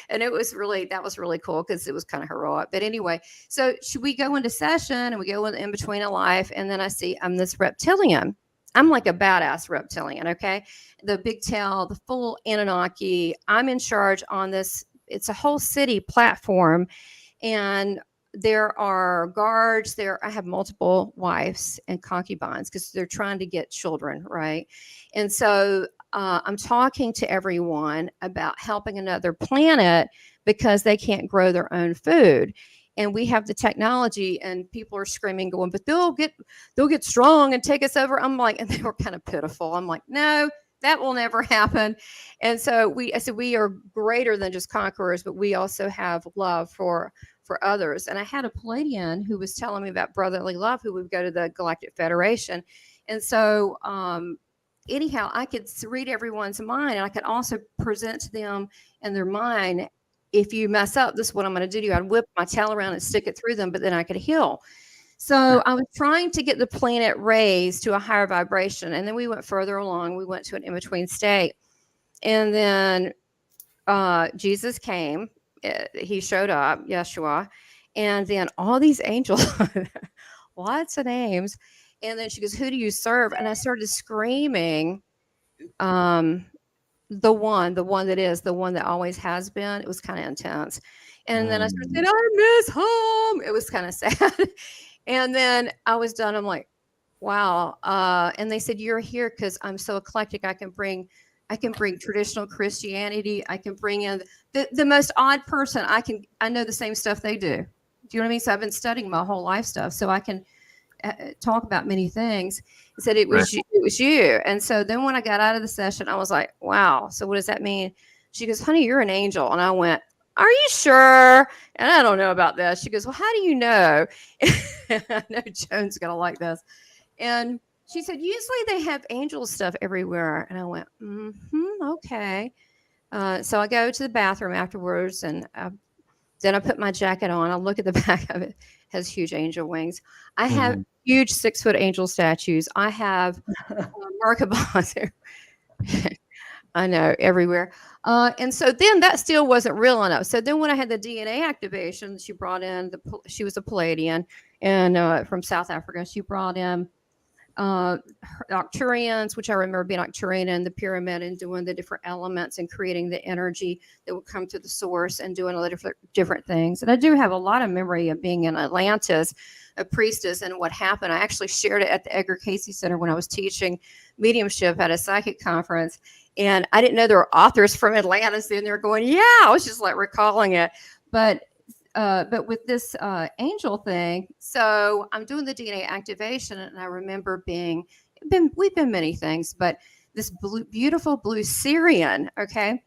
D: And that was really cool because it was kind of heroic. But anyway, so should we go into session and we go in between a life, and then I see I'm this reptilian. I'm like a badass reptilian. Okay. The big tail, the full Anunnaki. I'm in charge on this. It's a whole city platform. And there are guards there. I have multiple wives and concubines because they're trying to get children. Right. And so I'm talking to everyone about helping another planet because they can't grow their own food. And we have the technology, and people are screaming, going, but they'll get strong and take us over. I'm like, and they were kind of pitiful. I'm like, no, that will never happen. And so I said, we are greater than just conquerors, but we also have love for others. And I had a Palladian who was telling me about brotherly love, who would go to the Galactic Federation. And so anyhow, I could read everyone's mind, and I could also present to them in their mind, if you mess up, this is what I'm going to do to you. I'd whip my tail around and stick it through them, but then I could heal. So I was trying to get the planet raised to a higher vibration. And then we went further along. We went to an in-between state. And then Jesus came. He showed up, Yeshua. And then all these angels, lots of names. And then she goes, who do you serve? And I started screaming, the one that always has been. It was kind of intense. And then I started saying, I miss home. It was kind of sad. And then I was done. I'm like, wow. And they said, you're here because I'm so eclectic. I can bring traditional Christianity. I can bring in the most odd person. I know the same stuff they do. Do you know what I mean? So I've been studying my whole life stuff, so I can talk about many things. He said it was you. And so then when I got out of the session, I was like, wow. So what does that mean? She goes, honey, you're an angel. And I went, are you sure? And I don't know about this. She goes, well, how do you know? I know Joan's gonna like this. And she said, usually they have angel stuff everywhere. And I went, okay. So I go to the bathroom afterwards, and then I put my jacket on. I look at the back of it. It has huge angel wings. I have huge 6-foot angel statues. I have Merkabahs. I know, everywhere. And so then that still wasn't real enough. So then when I had the DNA activation, she brought in, she was a Palladian and from South Africa. She brought in Arcturians, which I remember being Arcturian in the pyramid and doing the different elements and creating the energy that would come to the source and doing a lot of different things. And I do have a lot of memory of being in Atlantis, a priestess, and what happened. I actually shared it at the Edgar Cayce Center when I was teaching mediumship at a psychic conference. And I didn't know there were authors from Atlantis in there going, yeah, I was just like recalling it. But with this angel thing, so I'm doing the DNA activation, and I remember we've been many things, but this beautiful blue Syrian, okay?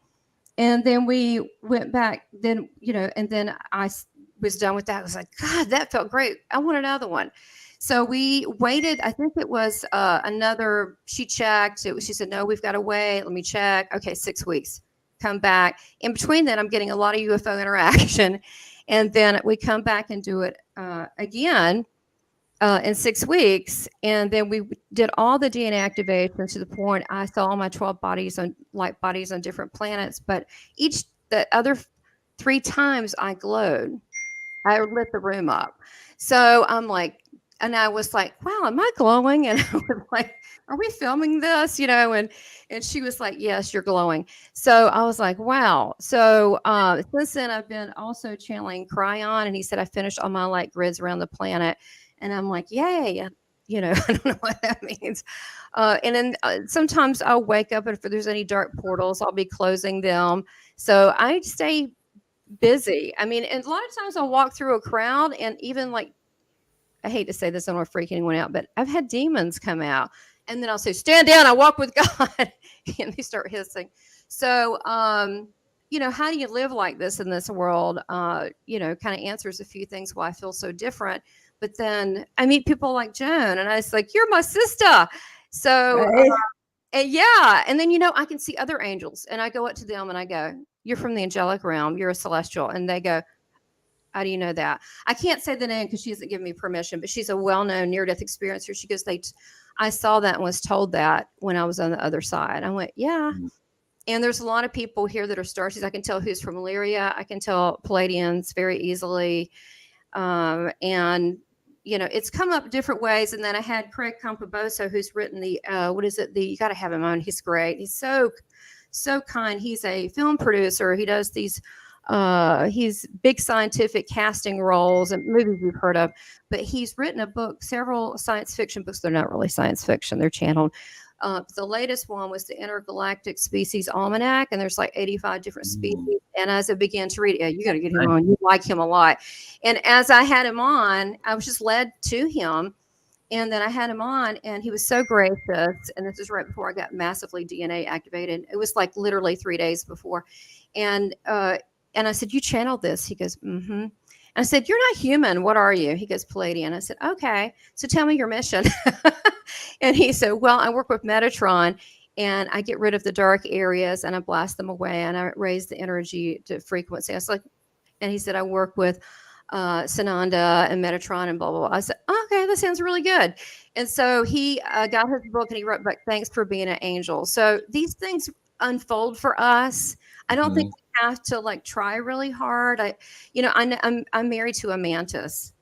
D: And then we went back, then, and then I was done with that. I was like, God, that felt great. I want another one. So we waited. I think it was she checked. She said, no, we've got to wait. Let me check. Okay, 6 weeks. Come back. In between that, I'm getting a lot of UFO interaction. And then we come back and do it again in 6 weeks. And then we did all the DNA activation to the point I saw all my 12 bodies on different planets. But the other 3 times I glowed, I lit the room up. So I'm like, and I was like, wow, am I glowing? And I was like, are we filming this? And she was like, yes, you're glowing. So I was like, wow. So since then, I've been also channeling Cryon. And he said, I finished all my light grids around the planet. And I'm like, yay. I don't know what that means. And then sometimes I'll wake up, and if there's any dark portals, I'll be closing them. So I stay busy. I mean, and a lot of times I'll walk through a crowd, and even like, I hate to say this, I don't want to freak anyone out, but I've had demons come out, and then I'll say, stand down, I walk with God, and they start hissing. So, how do you live like this in this world? Kind of answers a few things why I feel so different. But then I meet people like Joan, and I was like, you're my sister. So,
C: Right.
D: And then, I can see other angels, and I go up to them and I go, you're from the angelic realm, you're a celestial. And they go, how do you know that? I can't say the name because she hasn't given me permission, but she's a well-known near-death experiencer. She goes, I saw that and was told that when I was on the other side. I went, yeah. And there's a lot of people here that are starseeds. I can tell who's from Illyria. I can tell Palladians very easily. And, it's come up different ways. And then I had Craig Campoboso, who's written you got to have him on. He's great. He's so kind. He's a film producer. He does these he's big scientific casting roles and movies you've heard of, but he's written several science fiction books. They're not really science fiction, they're channeled. The latest one was the Intergalactic Species Almanac, and there's like 85 different species. And as I began to read it, you got to get him on. You like him a lot. And as I had him on, I was just led to him. And then I had him on, and he was so gracious. And this is right before I got massively DNA activated. It was like literally 3 days before. And I said, you channeled this? He goes, mm-hmm. I said, "You're not human. What are you?" He goes, "Palladian." I said, "Okay. So tell me your mission." And he said, "Well, I work with Metatron and I get rid of the dark areas and I blast them away and I raise the energy to frequency." I was like, and he said, "I work with Sananda and Metatron and blah, blah, blah." I said, "Okay, that sounds really good." And so he got his book and he wrote back, "Thanks for being an angel." So these things unfold for us. I don't think
A: Mhm.
D: we have to like try really hard. I'm married to a mantis.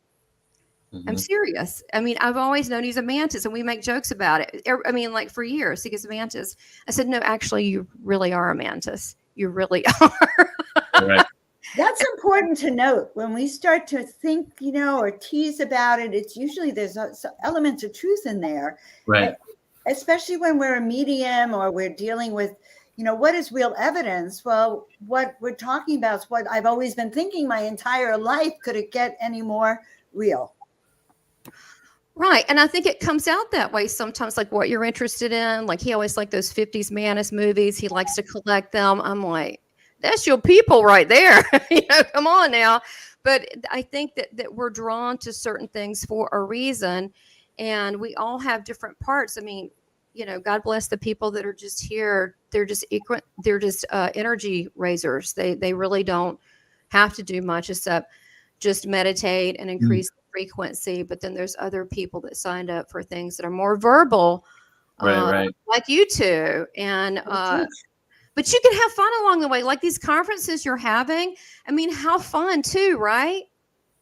D: I'm
A: Mhm.
D: serious. I mean, I've always known he's a mantis, and we make jokes about it. I mean, like for years, he gets a mantis. I said, "No, actually, you really are a mantis. You really are."
A: Right.
C: That's important to note. When we start to think, or tease about it, it's usually there's elements of truth in there.
A: Right.
C: Especially when we're a medium or we're dealing with, what is real evidence? Well, what we're talking about is what I've always been thinking my entire life. Could it get any more real?
D: Right. And I think it comes out that way sometimes, like what you're interested in. Like he always liked those 50s Manus movies. He likes to collect them. I'm like, that's your people right there. Come on now. But I think that we're drawn to certain things for a reason. And we all have different parts. I mean, God bless the people that are just here. They're just equal. They're just energy raisers. They really don't have to do much except just meditate and
A: Mm.
D: increase the frequency. But then there's other people that signed up for things that are more verbal,
A: Right. Right.
D: like you two. And
C: That's huge.
D: but you can have fun along the way, like these conferences you're having. I mean, how fun too, right?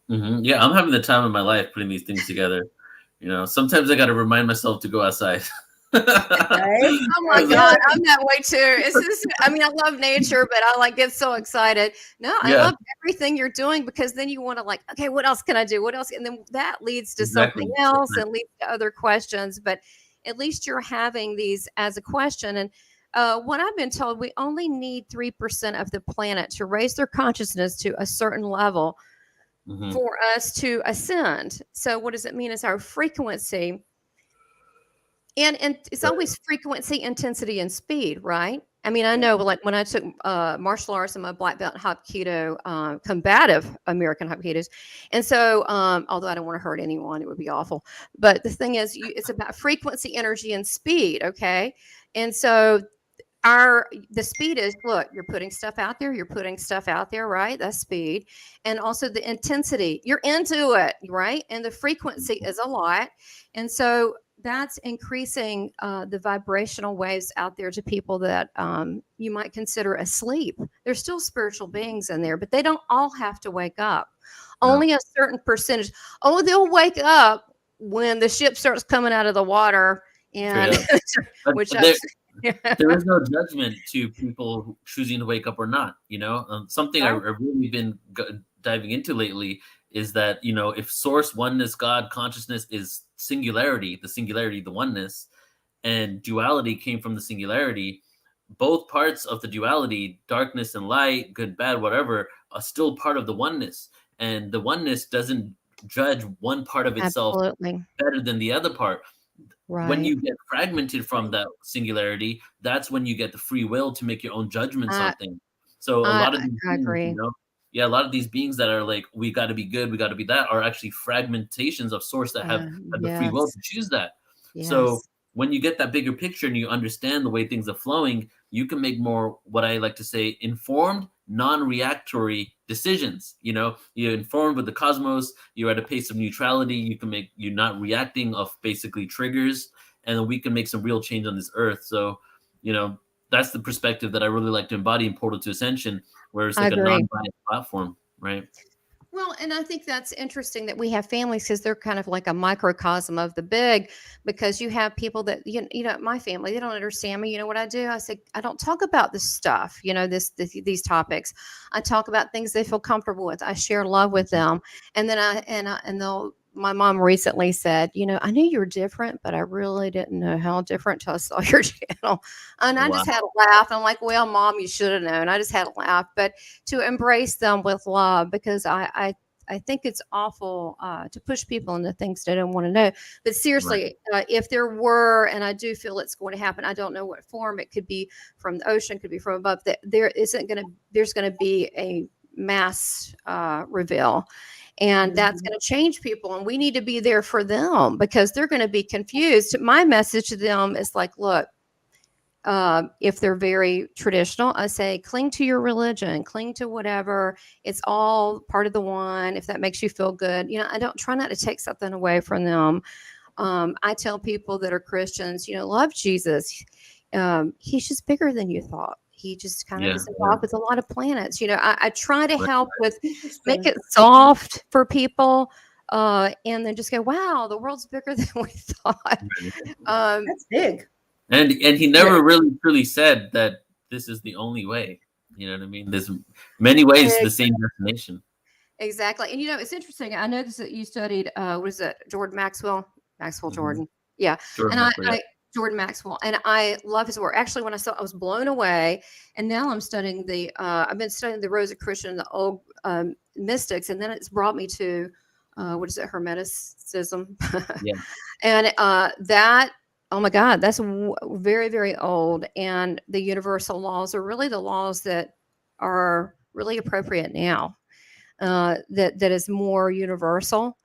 A: Yeah, I'm having the time of my life putting these things together. Sometimes I got to remind myself to go outside.
C: Right?
D: Oh my
C: That's
D: God,
C: it.
D: I'm that way too. It's just, I mean, I love nature, but I like get so excited. No, I
A: Yeah,
D: love everything you're doing because then you want to like, okay, what else can I do? What else? And then that leads to something
A: exactly.
D: else and leads to other questions. But at least you're having these as a question. And what I've been told, we only need 3% of the planet to raise their consciousness to a certain level
A: Hmm.
D: for us to ascend. So what does it mean? It's our frequency. And it's always frequency, intensity, and speed, right? I mean, I know like when I took martial arts and my black belt in Hapkido, combative American Hapkidos. And so, although I don't want to hurt anyone, it would be awful. But the thing is, it's about frequency, energy, and speed. Okay. And so the speed is, look, you're putting stuff out there, right? That's speed. And also the intensity, you're into it, right? And the frequency is a lot. And so that's increasing the vibrational waves out there to people that you might consider asleep. There's still spiritual beings in there, but they don't all have to wake up.
A: No,
D: Only a certain percentage. Oh, they'll wake up when the ship starts coming out of the water,
A: straight
D: and
A: up. But
D: which
A: there,
D: I've
A: there is no judgment to people choosing to wake up or not. Something
D: right.
A: I've really been diving into lately is that if source, oneness, God, consciousness is singularity, the oneness, and duality came from the singularity, both parts of the duality, darkness and light, good, bad, whatever, are still part of the oneness. And the oneness doesn't judge one part of itself
D: Absolutely.
A: better than the other part. When
D: Right.
A: you get fragmented from that singularity, that's when you get the free will to make your own judgments
D: I
A: on things. So a
D: I
A: lot of these
D: I
A: beings,
D: agree.
A: yeah, a lot of these beings that are like, we got to be good, we got to be that, are actually fragmentations of source that have the free will
D: Yes.
A: to choose that. So
D: Yes.
A: when you get that bigger picture and you understand the way things are flowing, you can make more, what I like to say, informed, non-reactory decisions. You're informed with the cosmos, you're at a pace of neutrality, you're not reacting of basically triggers, and then we can make some real change on this earth. So that's the perspective that I really like to embody in Portal to Ascension, where it's
D: I
A: like a
D: agree.
A: non-biased platform, right?
D: Well, and I think that's interesting that we have families because they're kind of like a microcosm of the big, because you have people that, my family, they don't understand me. You know what I do? I say, I don't talk about this stuff, these topics. I talk about things they feel comfortable with. I share love with them. And then my mom recently said, I knew you were different, but I really didn't know how different till I saw your channel. And I
A: Wow.
D: just had a laugh. I'm like, well, Mom, you should have known. I just had a laugh. But to embrace them with love, because I think it's awful to push people into things they don't want to know. But
A: Right.
D: seriously, if there were, and I do feel it's going to happen, I don't know what form. It could be from the ocean, could be from above. That there's going to be a mass reveal. And that's going to change people. And we need to be there for them because they're going to be confused. My message to them is like, look, if they're very traditional, I say, cling to your religion, cling to whatever. It's all part of the one. If that makes you feel good, I don't try not to take something away from them. I tell people that are Christians, love Jesus. He's just bigger than you thought. He just kind of is involved with a lot of planets. I try to help with make it soft for people. And then just go, wow, the world's bigger than we thought.
C: That's big.
A: And he never really truly said that this is the only way. You know what I mean? There's many ways to the same destination.
D: Exactly. And it's interesting. I noticed that you studied what is it, Jordan Maxwell? Jordan. Yeah.
A: Jordan
D: Jordan Maxwell. And I love his work. Actually, when I was blown away. And now I'm studying I've been studying the Rosicrucian and the old mystics. And then it's brought me to what is it, Hermeticism.
A: Yeah.
D: And that, oh my God, that's very, very old. And the universal laws are really the laws that are really appropriate now. That is more universal.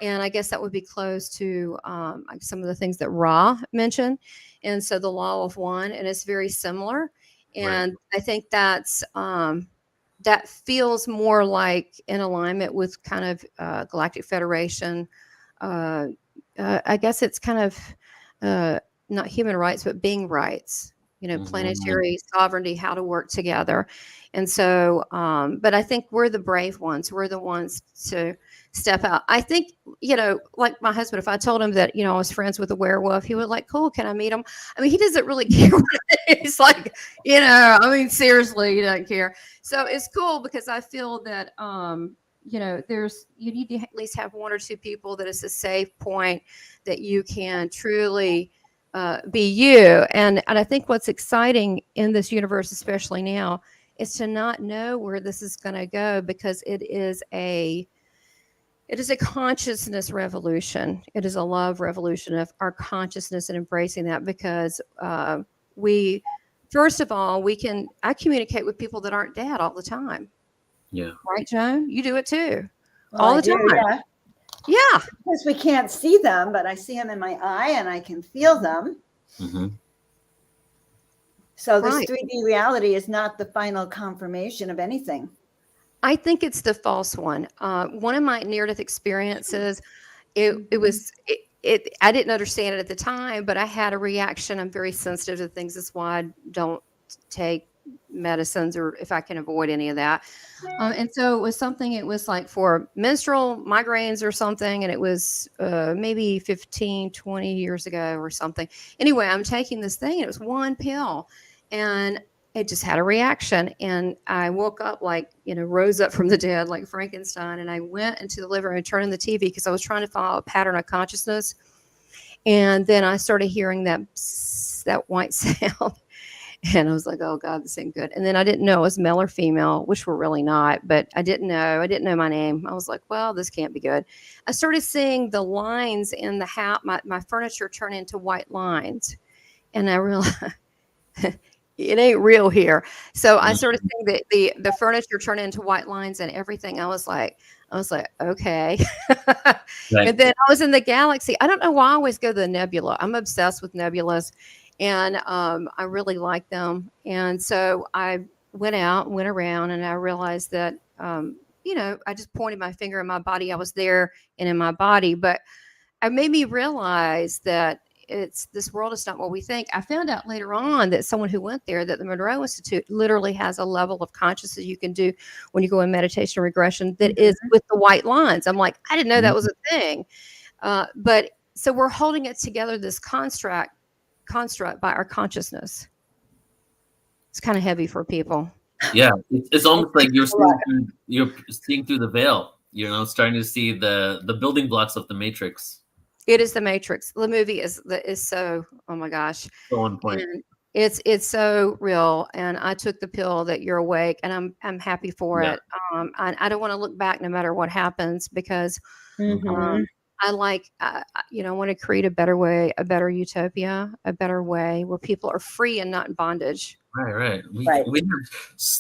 D: And I guess that would be close to some of the things that Ra mentioned. And so the law of one, and it's very similar. And I think that's that feels more like in alignment with kind of Galactic Federation. I guess it's kind of not human rights, but being rights. Planetary sovereignty, how to work together. And so, but I think we're the brave ones. We're the ones to step out. I think, like my husband, if I told him that, I was friends with a werewolf, he would like, cool, can I meet him? I mean, he doesn't really care. He's like, seriously, he doesn't care. So it's cool because I feel that, you need to at least have one or two people that is a safe point that you can truly be you. And I think what's exciting in this universe, especially now, is to not know where this is going to go because it is a consciousness revolution. It is a love revolution of our consciousness and embracing that because first of all, I communicate with people that aren't dead all the time.
A: Yeah.
D: Right, Joan? You do it too.
C: Well,
D: all the time.
C: Yeah.
D: Yeah.
C: Because we can't see them, but I see them in my eye and I can feel them.
A: Mm-hmm.
C: So this 3D reality is not the final confirmation of anything.
D: I think it's the false one. One of my near-death experiences, I didn't understand it at the time, but I had a reaction. I'm very sensitive to things. That's why I don't take medicines or if I can avoid any of that. And so it was like for menstrual migraines or something. And it was maybe 15, 20 years ago or something. Anyway, I'm taking this thing and it was one pill and it just had a reaction. And I woke up rose up from the dead like Frankenstein. And I went into the living room and turned on the TV because I was trying to follow a pattern of consciousness. And then I started hearing that white sound. And I was like, oh God, this ain't good. And then I didn't know it was male or female, which were really not, but I didn't know my name. I was like, well, this can't be good. I started seeing the lines in the house, my furniture turn into white lines. And I realized it ain't real here. So I started seeing the furniture turn into white lines and everything. I was like, okay. Right. And then I was in the galaxy. I don't know why I always go to the nebula. I'm obsessed with nebulas. And I really like them. And so I went around, and I realized that, I just pointed my finger in my body. I was there and in my body. But it made me realize that this world is not what we think. I found out later on that someone who went there, that the Monroe Institute literally has a level of consciousness you can do when you go in meditation regression that is with the white lines. I'm like, I didn't know that was a thing. But so we're holding it together, this construct by our consciousness. It's kind of heavy for people.
A: Yeah, it's almost like you're seeing through the veil. Starting to see the building blocks of the Matrix.
D: It is the Matrix. The movie is so, oh my gosh,
A: so on point.
D: And it's so real. And I took the pill that you're awake, and I'm happy for it. I don't want to look back no matter what happens because. I like, I want to create a better way, a better utopia, a better way where people are free and not in bondage.
A: Right.
C: Right.
A: We have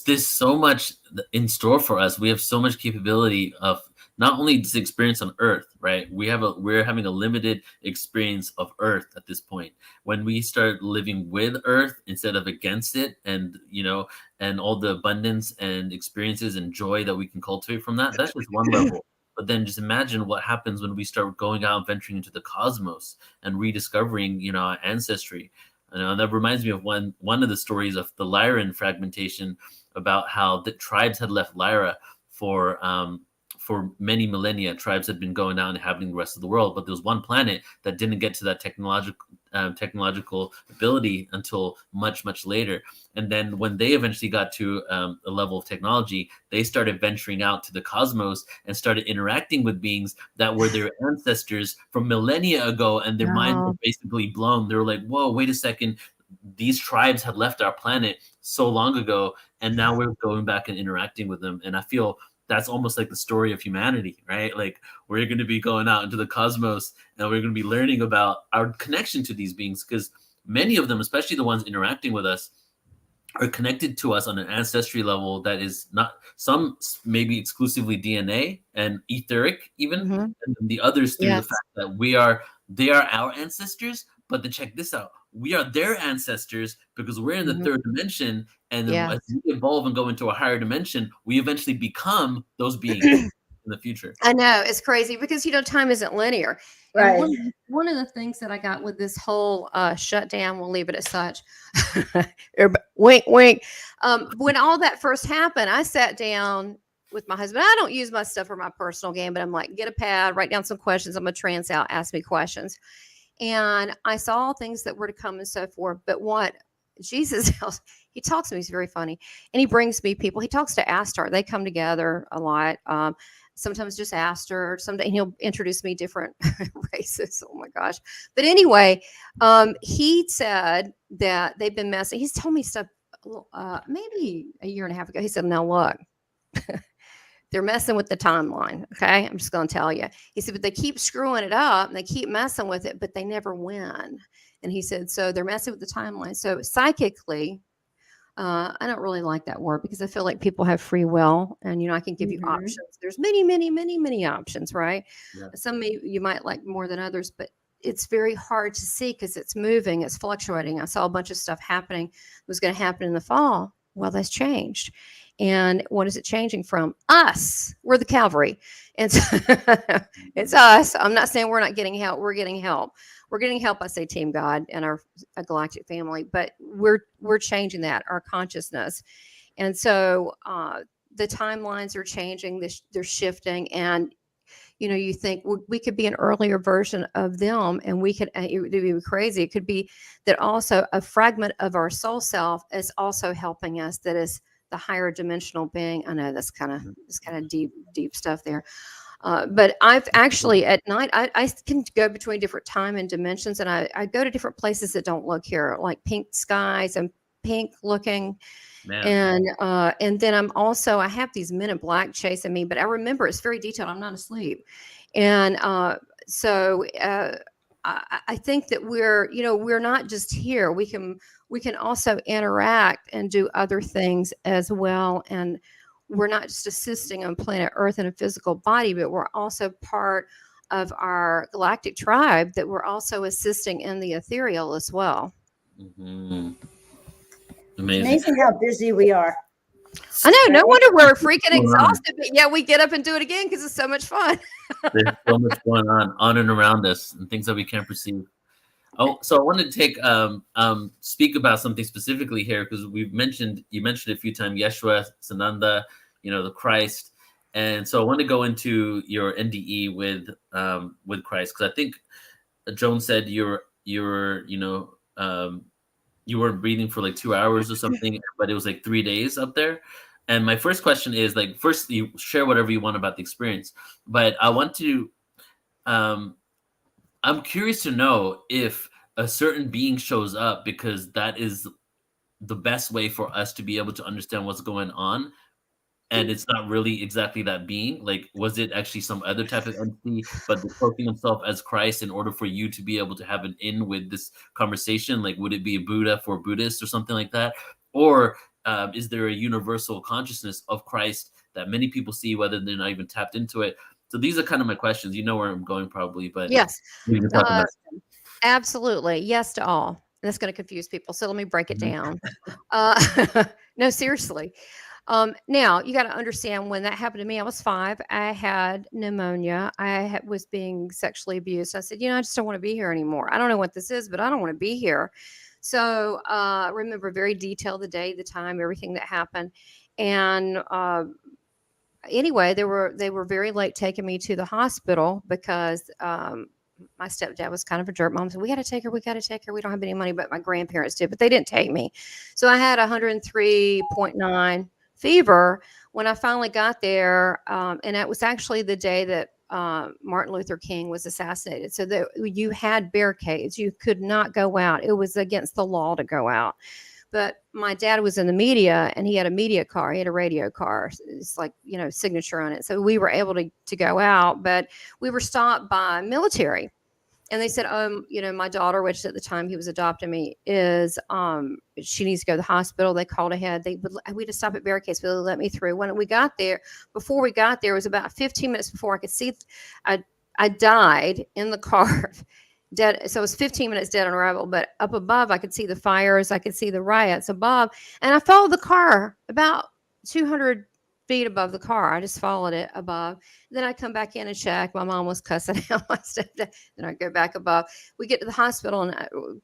A: there's so much in store for us. We have so much capability of not only this experience on Earth, right? We're having a limited experience of Earth at this point. When we start living with Earth instead of against it, and and all the abundance and experiences and joy that we can cultivate from that, that's just one level. But then just imagine what happens when we start going out and venturing into the cosmos and rediscovering, our ancestry. And that reminds me of one of the stories of the Lyran fragmentation, about how the tribes had left Lyra for many millennia. Tribes had been going out and inhabiting the rest of the world, but there was one planet that didn't get to that technological ability until much, much later. And then when they eventually got to a level of technology, they started venturing out to the cosmos and started interacting with beings that were their ancestors from millennia ago, and their minds were basically blown. They were like, whoa, wait a second. These tribes had left our planet so long ago, and now we're going back and interacting with them. And I feel that's almost like the story of humanity, right? Like, we're going to be going out into the cosmos, and we're going to be learning about our connection to these beings, because many of them, especially the ones interacting with us, are connected to us on an ancestry level that is not, some maybe exclusively DNA and etheric even, and then the others through the fact that they are our ancestors. But then check this out. We are their ancestors because we're in the third dimension. And then as we evolve and go into a higher dimension, we eventually become those beings in the future.
D: I know, it's crazy because time isn't linear.
C: Right.
D: And one of the things that I got with this whole shutdown, we'll leave it as such. Wink, wink. When all that first happened, I sat down with my husband. I don't use my stuff for my personal game, but I'm like, get a pad, write down some questions. I'm gonna trans out, ask me questions. And I saw things that were to come and so forth. But what Jesus, he talks to me, he's very funny. And he brings me people. He talks to Astar. They come together a lot. Sometimes just Astar. Someday he'll introduce me different races. Oh my gosh. But anyway, he said that they've been messing. He's told me stuff maybe a year and a half ago. He said, now look. They're messing with the timeline. Okay. I'm just going to tell you. He said, but they keep screwing it up and they keep messing with it, but they never win. And he said, so they're messing with the timeline. So psychically, I don't really like that word because I feel like people have free will and, I can give you options. There's many, many, many, many options, right? Yeah. Some you might like more than others, but it's very hard to see because it's moving, it's fluctuating. I saw a bunch of stuff happening that was going to happen in the fall. Well, that's changed. And what is it changing from? Us. We're the cavalry. And so it's us. I'm not saying we're not getting help. We're getting help. We're getting help. I say Team God and our galactic family, but we're changing that, our consciousness. And so the timelines are changing. They're shifting. And, you think we could be an earlier version of them and we could, it would be crazy. It could be that also a fragment of our soul self is also helping us. That is the higher dimensional being. I know that's kind of deep stuff there. But I've actually at night, I can go between different time and dimensions. And I go to different places that don't look here, like pink skies and pink looking. Man. And then I have these men in black chasing me, but I remember it's very detailed. I'm not asleep. And so I think that we're not just here. We can also interact and do other things as well. And we're not just assisting on planet Earth in a physical body, but we're also part of our galactic tribe that we're also assisting in the ethereal as well.
A: Mm-hmm.
C: Amazing how busy we are.
D: I know. No wonder we're freaking exhausted, but yeah, we get up and do it again because it's so much fun.
A: There's so much going on and around us, and things that we can't perceive. Oh, so I wanted to take speak about something specifically here because you mentioned it a few times, Yeshua, Sananda, the Christ, and so I want to go into your NDE with Christ because I think Joan said you weren't breathing for like 2 hours or something, but it was like 3 days up there. And my first question is first you share whatever you want about the experience, but I want to, I'm curious to know if a certain being shows up because that is the best way for us to be able to understand what's going on. and it's not really exactly that being? Like, was it actually some other type of entity, but cloaking himself as Christ in order for you to be able to have an in with this conversation? Like, would it be a Buddha for Buddhists or something like that? Or is there a universal consciousness of Christ that many people see, whether they're not even tapped into it? So these are kind of my questions. You know where I'm going probably, but
D: Yes.
A: we can talk
D: Uh,
A: about
D: Absolutely. Yes to all. That's going to confuse people. So let me break it
A: it.
D: down. No, seriously. Now you got to understand when that happened to me, I was 5. I had pneumonia. Was being sexually abused. I said, I just don't want to be here anymore. I don't know what this is, but I don't want to be here. So I remember very detailed the day, the time, everything that happened. And anyway, they were very late taking me to the hospital because my stepdad was kind of a jerk. Mom said, we got to take her. We got to take her. We don't have any money, but my grandparents did, but they didn't take me. So I had 103.9 fever when I finally got there. And it was actually the day that Martin Luther King was assassinated. So that you had barricades. You could not go out. It was against the law to go out. But my dad was in the media and he had a media car. He had a radio car. It's like, signature on it. So we were able to go out, but we were stopped by military. And they said, my daughter, which at the time he was adopting me, is she needs to go to the hospital. They called ahead. We had to stop at barricades. They let me through. When we got there, before we got there, it was about 15 minutes before I could see. I died in the car. Dead. So it was 15 minutes dead on arrival, but up above, I could see the fires. I could see the riots above. And I followed the car about 200 feet above the car. I just followed it above. Then I come back in and check. My mom was cussing out my stepdad. Then I go back above. We get to the hospital and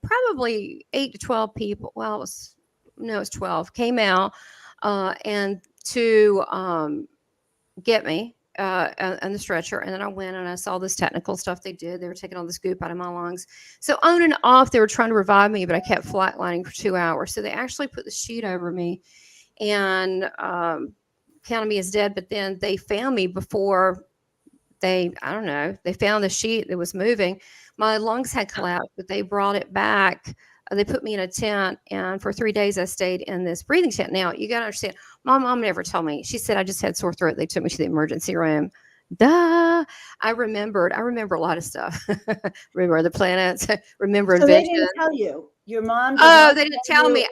D: probably 8 to 12 people. Well, it was 12 came out and to get me on the stretcher. And then I went and I saw this technical stuff they did. They were taking all this goop out of my lungs. So on and off, they were trying to revive me, but I kept flatlining for 2 hours. So they actually put the sheet over me and counted me as dead. But then they found me before they found the sheet that was moving. My lungs had collapsed, but they brought it back. They put me in a tent, and for 3 days I stayed in this breathing tent. Now, you got to understand, my mom never told me. She said I just had sore throat. They took me to the emergency room. Duh. I remember a lot of stuff. Remember the planets. Remember
C: So they
D: invention.
C: didn't tell you. Your mom.
D: Oh, they didn't tell me.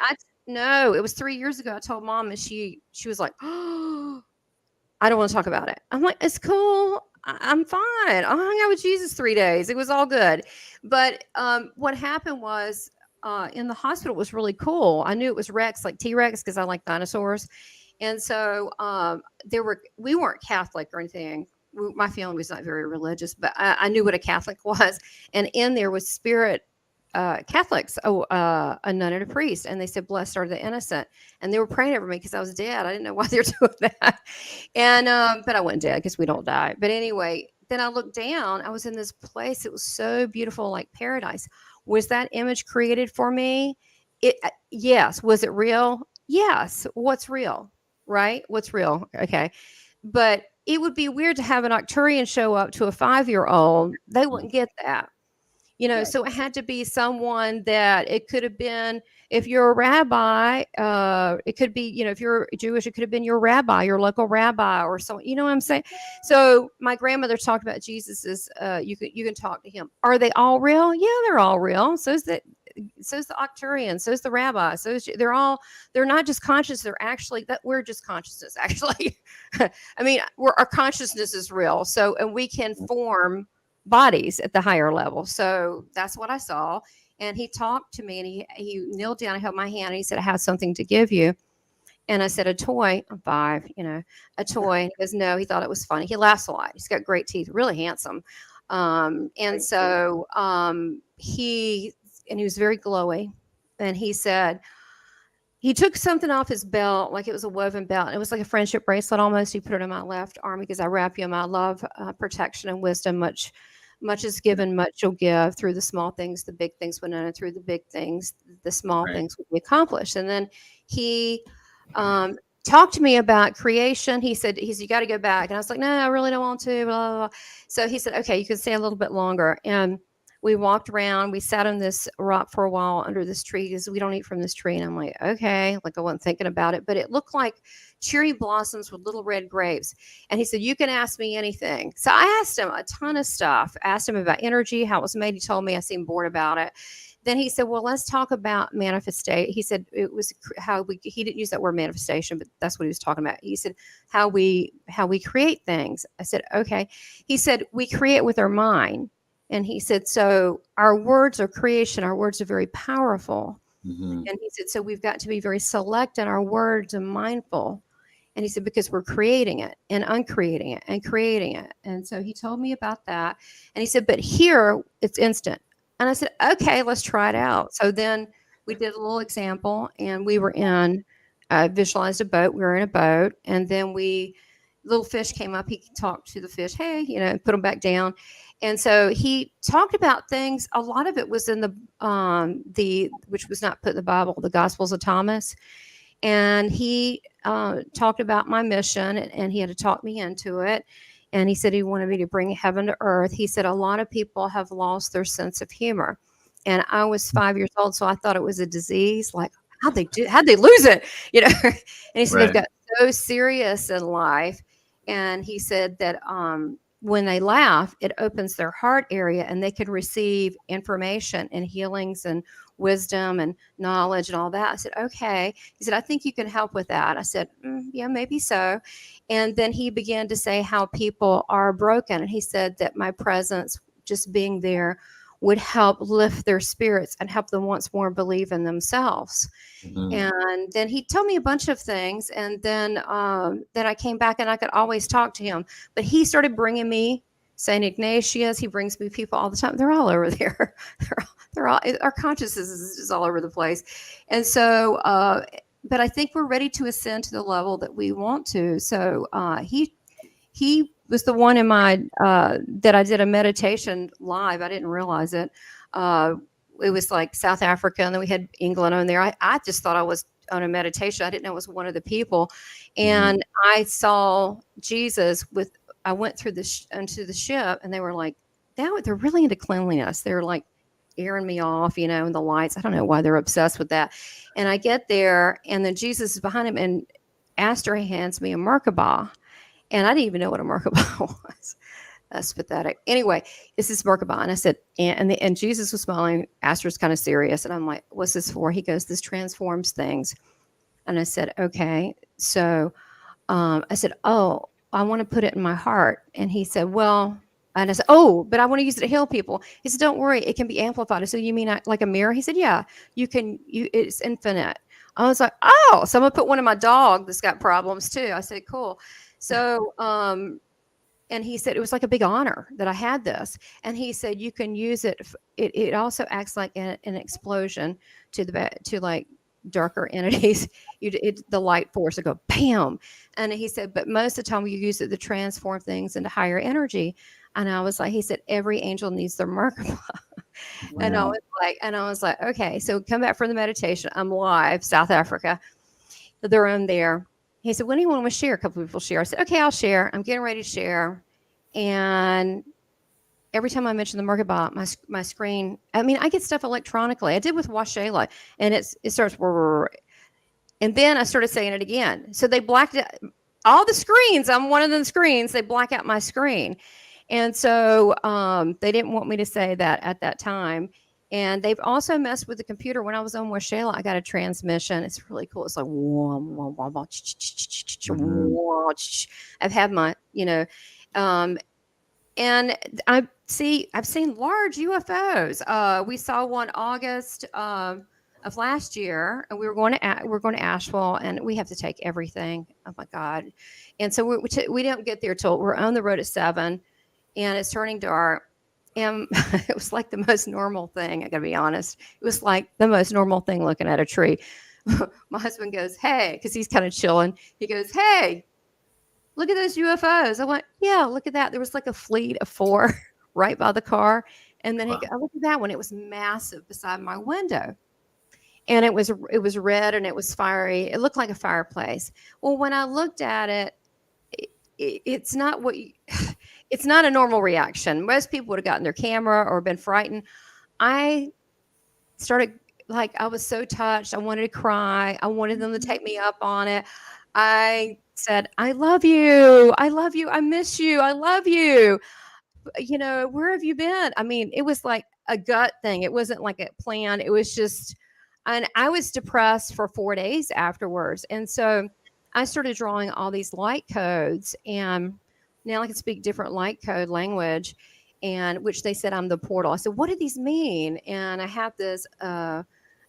D: No, it was 3 years ago. I told mom, and she was like, "Oh, I don't want to talk about it." I'm like, "It's cool. I'm fine. I hung out with Jesus 3 days. It was all good." But what happened was in the hospital was really cool. I knew it was Rex, like T-Rex, because I like dinosaurs. And so we weren't Catholic or anything. My family was not very religious, but I knew what a Catholic was. And in there was spirit Catholics, a nun and a priest. And they said, "Blessed are the innocent." And they were praying over me because I was dead. I didn't know why they were doing that. And, but I wasn't dead because we don't die. But anyway, then I looked down. I was in this place. It was so beautiful, like paradise. Was that image created for me? Yes. Was it real? Yes. What's real? Right? What's real? Okay. But it would be weird to have an Arcturian show up to a 5-year-old. They wouldn't get that.
C: Right.
D: So it had to be someone that it could have been, if you're a rabbi, it could be, if you're Jewish, it could have been your rabbi, your local rabbi or someone, you know what I'm saying? So my grandmother talked about Jesus as, you can talk to him. Are they all real? Yeah, they're all real. So's the Arcturian, so's the rabbi. They're not just conscious. They're actually we're just consciousness. Actually, I mean, our consciousness is real. So, and we can form bodies at the higher level. So that's what I saw. And he talked to me and he kneeled down and held my hand and he said, "I have something to give you." And I said, "A toy." I'm 5, a toy. He goes, "No." He thought it was funny. He laughs a lot. He's got great teeth, really handsome. And so he was very glowy. And he said, he took something off his belt, like it was a woven belt. It was like a friendship bracelet almost. He put it on my left arm because I wrap you in my love, protection, and wisdom. Much is given, much you'll give. Through the small things, the big things will know. Through the big things, the small things will be accomplished. And then he talked to me about creation. He said, "You got to go back." And I was like, "No, I really don't want to." Blah, blah, blah. So he said, "Okay, you can stay a little bit longer." And we walked around. We sat on this rock for a while under this tree because we don't eat from this tree. And I'm like, okay, like I wasn't thinking about it, but it looked like cherry blossoms with little red grapes. And he said, you can ask me anything. So I asked him a ton of stuff, asked him about energy, how it was made. He told me I seemed bored about it. Then he said, well, let's talk about manifestation. He said it was he didn't use that word manifestation, but that's what he was talking about. He said, how we create things. I said, okay. He said, we create with our mind. And he said, so our words are creation. Our words are very powerful.
A: Mhm.
D: And he said, so we've got to be very select in our words and mindful. And he said, because we're creating it and uncreating it and creating it. And so he told me about that. And he said, but here it's instant. And I said, okay, let's try it out. So then we did a little example, and we were visualized a boat. We were in a boat. And then little fish came up. He talked to the fish, hey, put them back down. And so he talked about things. A lot of it was in which was not put in the Bible, the Gospels of Thomas. And he talked about my mission, and he had to talk me into it. And he said he wanted me to bring heaven to earth. He said a lot of people have lost their sense of humor. And I was 5 years old, so I thought it was a disease. Like, how'd they lose it? And he said they've got so serious in life. And he said that when they laugh, it opens their heart area, and they can receive information and healings and wisdom and knowledge and all that. I said, okay. He said, I think you can help with that. I said, yeah, maybe so. And then he began to say how people are broken. And he said that my presence, just being there, would help lift their spirits and help them once more believe in themselves.
A: Mhm.
D: And then he told me a bunch of things. And then I came back, and I could always talk to him. But he started bringing me St. Ignatius. He brings me people all the time. They're all over there. They're all, our consciousness is all over the place. And so, but I think we're ready to ascend to the level that we want to. So he was the one in my that I did a meditation live. I didn't realize it. It was like South Africa, and then we had England on there. I just thought I was on a meditation. I didn't know it was one of the people. And I saw Jesus I went through onto the ship, and they were like, they're really into cleanliness. They're like airing me off, and the lights. I don't know why they're obsessed with that. And I get there, and then Jesus is behind him, and Astor hands me a Merkabah. And I didn't even know what a Merkabah was. That's pathetic. Anyway, this is Merkabah. And I said, and Jesus was smiling. Astor's kind of serious. And I'm like, what's this for? He goes, this transforms things. And I said, okay. So I said, oh, I want to put it in my heart. And he said, well, and I said, oh, but I want to use it to heal people. He said, don't worry, it can be amplified. So you mean like a mirror? He said, yeah, it's infinite. I was like, oh, so I'm going to put one in my dog that's got problems too. I said, cool. So, and he said, it was like a big honor that I had this. And he said, you can use it. It also acts like an explosion to like darker entities. The light force will go bam. And he said, but most of the time you use it to transform things into higher energy. And I was like, he said, every angel needs their Merkabah. Wow. And I was like, okay, so come back from the meditation. I'm live, South Africa. They're on there. He said, when do you want to share? A couple of people share. I said, okay, I'll share. I'm getting ready to share. And every time I mention the Merkabah, my screen, I mean, I get stuff electronically. I did with Washayla, and it starts, and then I started saying it again. So they blacked out all the screens. I'm one of the screens. They black out my screen. And so they didn't want me to say that at that time. And they've also messed with the computer. When I was on Washayla, I got a transmission. It's really cool. It's like, I've had my, and I've seen large UFOs. We saw one August of last year, and we're going to Asheville, and we have to take everything. Oh my God! And so we don't get there till we're on the road at 7, and it's turning dark. And it was like the most normal thing. I got to be honest. It was like the most normal thing looking at a tree. My husband goes, "Hey," because he's kind of chilling. He goes, "Hey, look at those UFOs." I went, "Yeah, look at that." There was like a fleet of 4 right by the car. And then I looked at that one. It was massive beside my window. And it was red, and it was fiery. It looked like a fireplace. Well, when I looked at it, it's not what it's not a normal reaction. Most people would have gotten their camera or been frightened. I started, like, I was so touched. I wanted to cry. I wanted them to take me up on it. I said, I love you. I love you. I miss you. I love you. Where have you been? I mean, it was like a gut thing. It wasn't like a plan. It was just, and I was depressed for 4 days afterwards. And so I started drawing all these light codes, and now I can speak different light code language, and which they said I'm the portal. I said, what do these mean? And I have this, not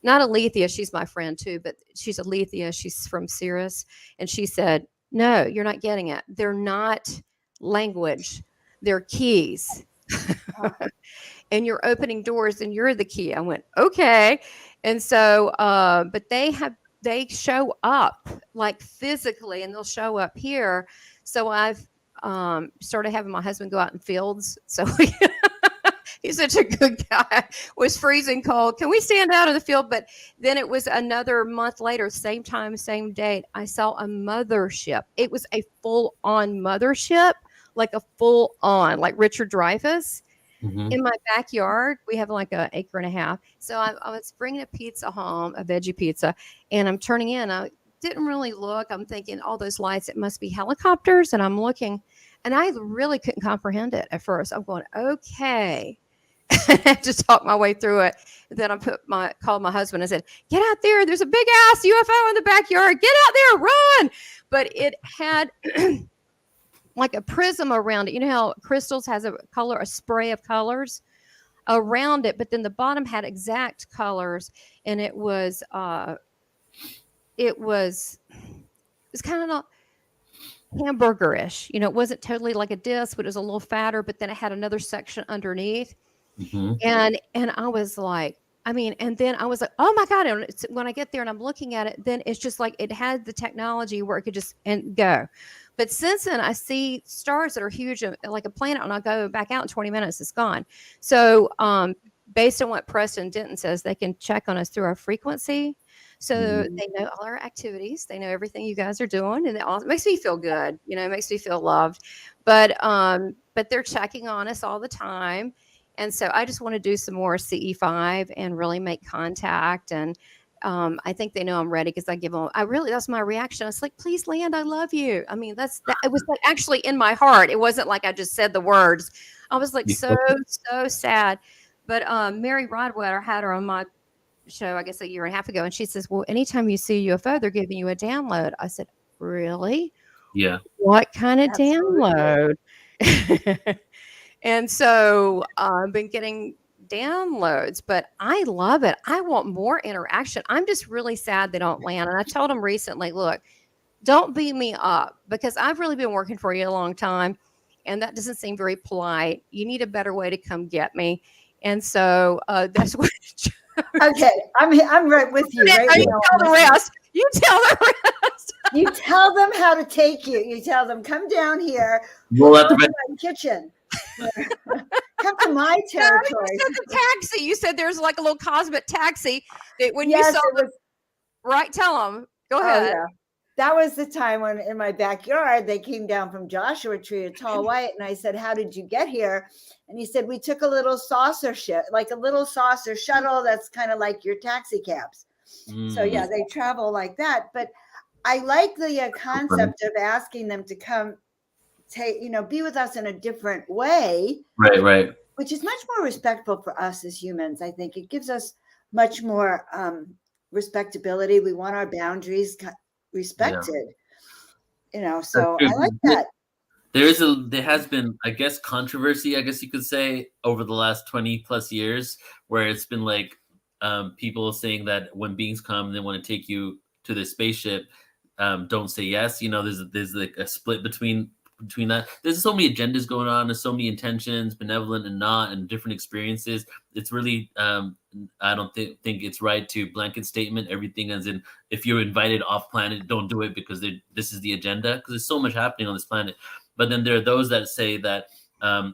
D: Alethea, she's my friend too, but she's Alethea. She's from Cirrus. And she said, no, you're not getting it. They're not language. They're keys. And you're opening doors and you're the key. I went, okay. And so, but they show up like physically, and they'll show up here. So I've started having my husband go out in fields. So he's such a good guy. It was freezing cold. Can we stand out in the field? But then it was another month later, same time, same date. I saw a mothership. It was a full-on mothership, like a full-on, like Richard Dreyfuss.
A: Mm-hmm.
D: In my backyard, we have like an acre and a half. So I was bringing a pizza home, a veggie pizza, and I'm turning in. I didn't really look. I'm thinking all those lights, it must be helicopters. And I'm looking, and I really couldn't comprehend it at first. I'm going, okay. I had to talk my way through it. Then I called my husband and said, get out there. There's a big ass UFO in the backyard. Get out there, run. But it had like a prism around it. You know how crystals has a spray of colors around it, but then the bottom had exact colors, and it was kind of hamburgerish. It wasn't totally like a disc, but it was a little fatter, but then it had another section underneath.
A: Mm-hmm.
D: And I was like, and then I was like, oh my God. And when I get there and I'm looking at it, then it's just like it had the technology where it could just go. But since then, I see stars that are huge, like a planet, and I'll go back out in 20 minutes, it's gone. So based on what Preston Denton says, they can check on us through our frequency. So they know all our activities. They know everything you guys are doing. And it makes me feel good. It makes me feel loved. But they're checking on us all the time. And so I just want to do some more CE5 and really make contact. And I think they know I'm ready because I give them, that's my reaction. It's like, please land, I love you. It was like actually in my heart. It wasn't like I just said the words. I was like, so sad. But Mary Rodwetter had her on my show, I guess a year and a half ago. And she says, well, anytime you see a UFO, they're giving you a download. I said, really?
A: Yeah.
D: What kind of download? And so I've been getting downloads, but I love it. I want more interaction. I'm just really sad they don't land. And I told them recently, look, don't beat me up because I've really been working for you a long time, and that doesn't seem very polite. You need a better way to come get me. And so that's what.
C: Okay, I'm right with you. Right,
D: you tell the rest. You tell the rest.
C: You tell them how to take you. You tell them, come down here.
A: Roll out the
C: my kitchen. Come to my territory.
D: No, you said the taxi. You said there's like a little cosmic taxi that when
C: yes,
D: you saw them, right? Tell them. Go ahead.
C: Yeah. That was the time when in my backyard, they came down from Joshua Tree, a tall white. And I said, how did you get here? And he said, we took a little saucer like a little saucer shuttle. That's kind of like your taxi cabs. So yeah, they travel like that. But I like the concept of asking them to come be with us in a different way.
A: Right.
C: Which is much more respectful for us as humans. I think it gives us much more respectability. We want our boundaries respected. So I like that.
A: There has been, I guess, controversy, I guess you could say, over the last 20 plus years, where it's been like people saying that when beings come, they want to take you to the spaceship, don't say yes. There's like a split between that. There's so many agendas going on. There's so many intentions, benevolent and not, and different experiences. It's really, I don't think it's right to blanket statement everything as in, if you're invited off planet, don't do it because this is the agenda, because there's so much happening on this planet. But then there are those that say that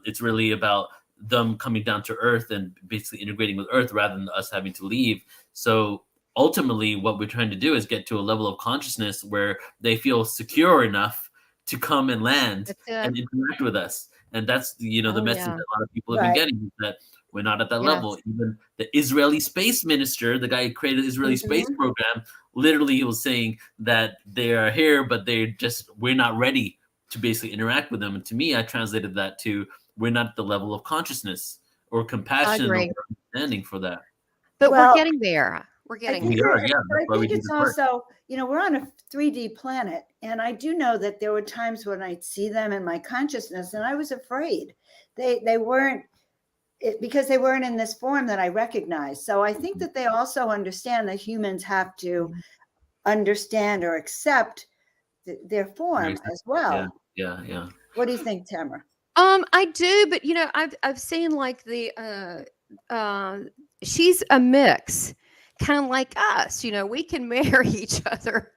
A: it's really about them coming down to Earth and basically integrating with Earth rather than us having to leave. So ultimately, what we're trying to do is get to a level of consciousness where they feel secure enough to come and land and interact with us. And that's, the
D: Oh
A: message
D: yeah.
A: that a lot of people have been
C: Right.
A: getting, is that we're not at that level.
D: Yes.
A: Even the Israeli space minister, the guy who created the Israeli space
C: Mhm.
A: program, literally he was saying that they are here, but we're not ready to basically interact with them. And to me, I translated that to, we're not at the level of consciousness or
D: I
A: compassion or
D: agree.
A: understanding for that.
D: But we're
C: Well,
D: getting there. We're
C: I
D: getting
C: think
A: We
D: there.
A: are,
C: that,
A: yeah.
C: but
A: That's
C: I
A: why we
C: think
A: do
C: it's
A: this work.
C: also, we're on a 3D planet, and I do know that there were times when I'd see them in my consciousness, and I was afraid. They weren't because they weren't in this form that I recognized. So I think that they also understand that humans have to understand or accept their form as
A: Yeah,
C: well.
A: yeah, yeah.
C: What do you think, Tamara?
D: I do, but I've seen like uh she's a mix, kind of like us. We can marry each other.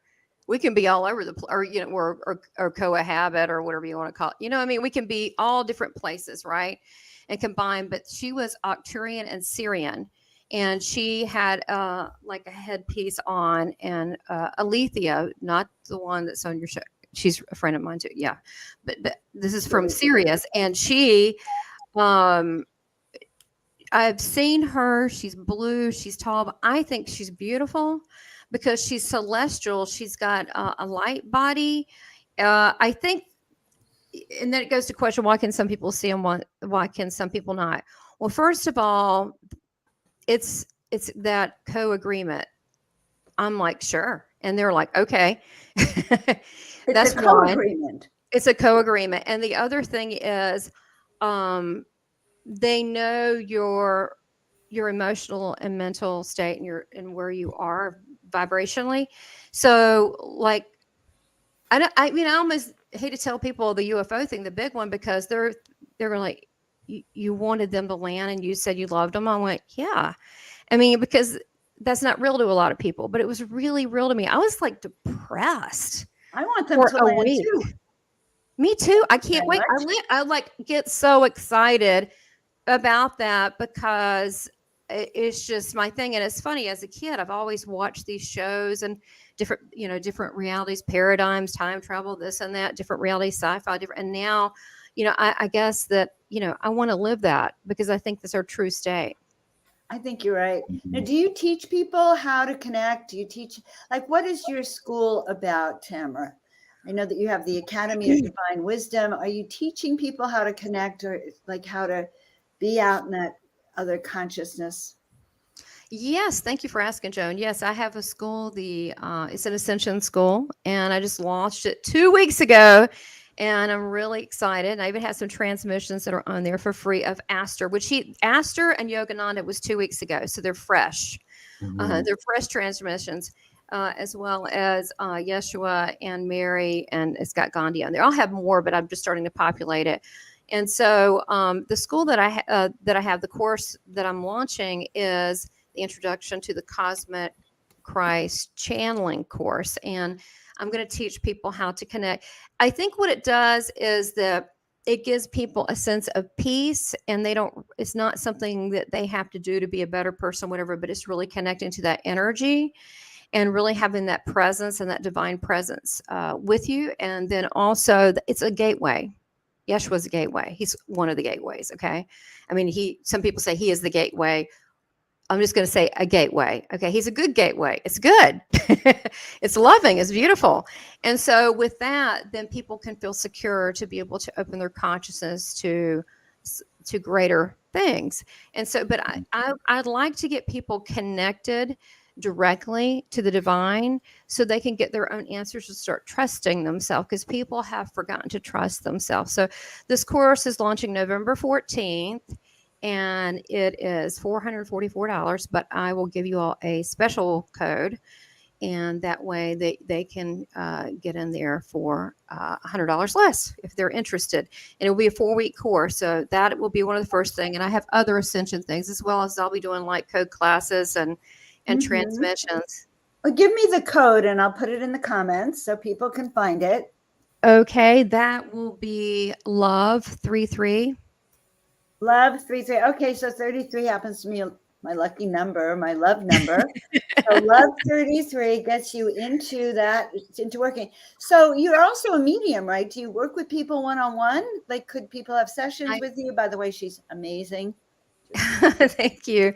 D: We can be all over the place, or or cohabit, or whatever you want to call it. I mean, we can be all different places, right? And combine. But she was Arcturian and Syrian, and she had like a headpiece on, and Alethea, not the one that's on your show. She's a friend of mine too. Yeah, but this is from Sirius, and she, um, I've seen her. She's blue. She's tall. But I think she's beautiful because she's celestial. She's got a light body. I think, and then it goes to question: why can some people see them? Why can some people not? Well, first of all, it's that co-agreement. I'm like, sure, and they're like, okay.
C: It's
D: That's
C: a
D: one.
C: co-agreement.
D: It's a co-agreement, and the other thing is, um, they know your emotional and mental state, and where you are vibrationally. So, like, I mean, I almost hate to tell people the UFO thing, the big one, because they're like, you wanted them to land, and you said you loved them. I went, yeah. I mean, because that's not real to a lot of people, but it was really real to me. I was like depressed
C: I want them
D: for
C: to
D: a
C: land
D: week.
C: too.
D: Me too. I can't
C: Very
D: wait.
C: much.
D: I like get so excited about that because it's just my thing. And it's funny, as a kid, I've always watched these shows and different realities, paradigms, time travel, this and that, different realities, sci-fi, different. And now, I guess that, I want to live that because I think that's our true state.
C: I think you're right. Now,
A: Mhm.
C: do you teach people how to connect? Do you teach, like, what is your school about, Tamara? I know that you have the Academy of Divine Wisdom. Are you teaching people how to connect, or like how to be out in that other consciousness?
D: Yes, thank you for asking, Joan. Yes, I have a school. It's an Ascension school, and I just launched it 2 weeks ago, and I'm really excited. I even had some transmissions that are on there for free of Aster, Aster and Yogananda was 2 weeks ago, so they're fresh.
A: Mhm.
D: They're fresh transmissions, as well as Yeshua and Mary, and it's got Gandhi on there. I'll have more, but I'm just starting to populate it. And so the school that I have, the course that I'm launching is the Introduction to the Cosmic Christ Channeling course, and I'm going to teach people how to connect. I think what it does is that it gives people a sense of peace, and it's not something that they have to do to be a better person, whatever, but it's really connecting to that energy and really having that presence and that divine presence with you. And then also it's a gateway. Yeshua's a gateway. He's one of the gateways. Okay. I mean, some people say he is the gateway. I'm just going to say a gateway. Okay. He's a good gateway. It's good. It's loving. It's beautiful. And so with that, then people can feel secure to be able to open their consciousness to greater things. And so, but I'd like to get people connected directly to the divine so they can get their own answers and start trusting themselves, because people have forgotten to trust themselves. So this course is launching November 14th, and it is $444, but I will give you all a special code, and that way they can get in there for $100 less if they're interested. And it will be a 4-week course, so that will be one of the first thing. And I have other ascension things, as well as I'll be doing like code classes and transmissions.
C: Well, give me the code and I'll put it in the comments so people can find it.
D: Okay, that will be love 33.
C: Love 33. Okay, so 33 happens to be my lucky number, my love number. So love 33 gets you into that, into working. So you're also a medium, right? Do you work with people one-on-one? Like, could people have sessions with you? By the way, she's amazing.
D: Thank you.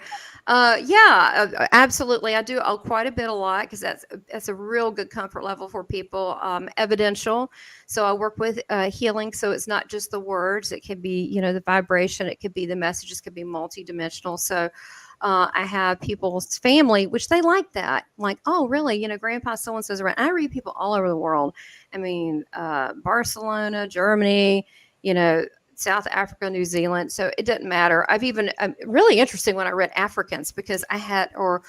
D: Yeah, absolutely. I do quite a bit a lot because that's a real good comfort level for people. Evidential. So I work with healing. So it's not just the words. It could be, the vibration. It could be the messages. Could be multidimensional. So I have people's family, which they like that. Like, oh, really? Grandpa so and so's around. I read people all over the world. I mean, Barcelona, Germany. South Africa, New Zealand. So it doesn't matter. I've even really interesting when I read Africans because I had or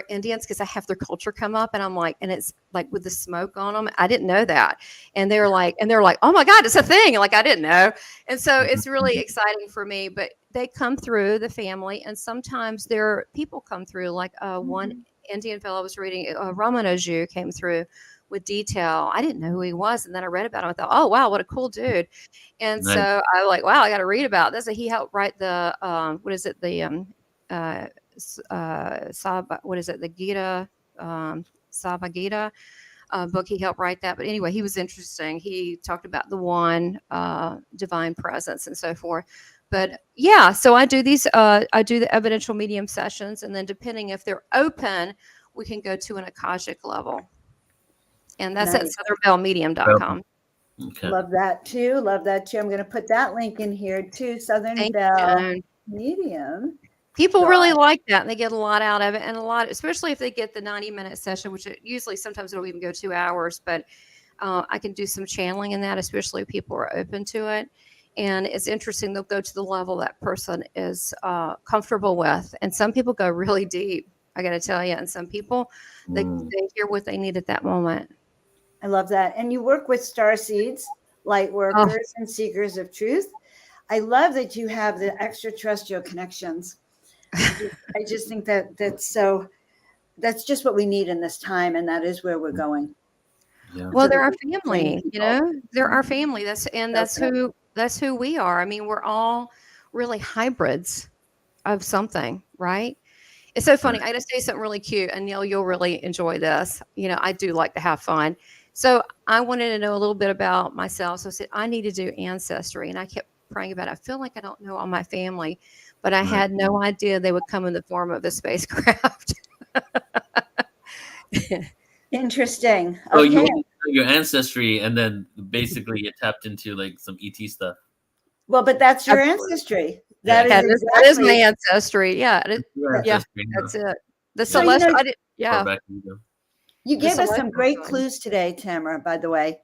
D: Indians because I have their culture come up and I'm like, and it's like with the smoke on them. I didn't know that. And they're like, oh my God, it's a thing. Like I didn't know. And so it's really exciting for me, but they come through the family and sometimes their people come through like one Indian fellow I was reading, Ramanaju came through with detail. I didn't know who he was. And then I read about him. I thought, oh, wow, what a cool dude. And
A: Nice.
D: so I was like, wow, I got to read about this. He helped write the, what is it? The, the Gita, Sava Gita book. He helped write that. But anyway, he was interesting. He talked about the one divine presence and so forth. But yeah, so I do these, I do the evidential medium sessions. And then depending if they're open, we can go to an Akashic level. And that's
C: Nice.
D: at southernbellmedium.com.
A: Okay.
C: Love that too. Love that too. I'm going to put that link in here too. Southern
D: Thank
C: Belle
D: you.
C: Medium.
D: People really like that. And they get a lot out of it. And a lot, especially if they get the 90-minute session, which usually sometimes it'll even go 2 hours. But I can do some channeling in that, especially if people are open to it. And it's interesting. They'll go to the level that person is comfortable with. And some people go really deep, I got to tell you. And some people, they hear what they need at that moment.
C: I love that. And you work with star seeds, light workers, and seekers of truth. I love that you have the extraterrestrial connections. I just think that's just what we need in this time. And that is where we're going.
A: Yeah.
D: Well, they're our family, they're our family. That's who we are. I mean, we're all really hybrids of something, right? It's so funny. I got to say something really cute. And Neil, you'll really enjoy this. I do like to have fun. So I wanted to know a little bit about myself. So I said, I need to do ancestry. And I kept praying about it. I feel like I don't know all my family, but I had no idea they would come in the form of a spacecraft.
C: Interesting.
A: So
C: Okay.
A: you know your ancestry and then basically you tapped into like some ET stuff.
C: Well, but that's your ancestry.
A: Yeah.
C: That
D: is my ancestry. Yeah. That's it. The celestial.
C: You gave us some great clues today, Tamara, by the way.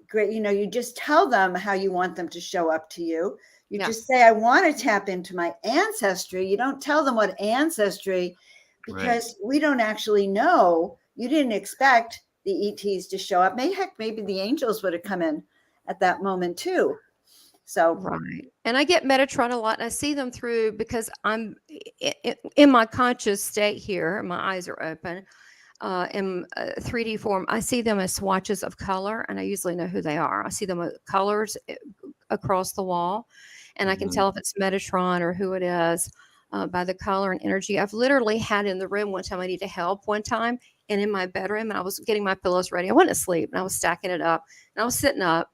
C: Great. You just tell them how you want them to show up to you. You just say, I want to tap into my ancestry. You don't tell them what ancestry, because we don't actually know. You didn't expect the ETs to show up. Maybe the angels would have come in at that moment too. So
D: right. And I get Metatron a lot and I see them through because I'm in my conscious state here. My eyes are open. In 3D form, I see them as swatches of color, and I usually know who they are. I see them with colors across the wall, and I can tell if it's Metatron or who it is by the color and energy. I've literally had in the room one time I needed help one time, and in my bedroom, and I was getting my pillows ready. I wasn't asleep, and I was stacking it up, and I was sitting up.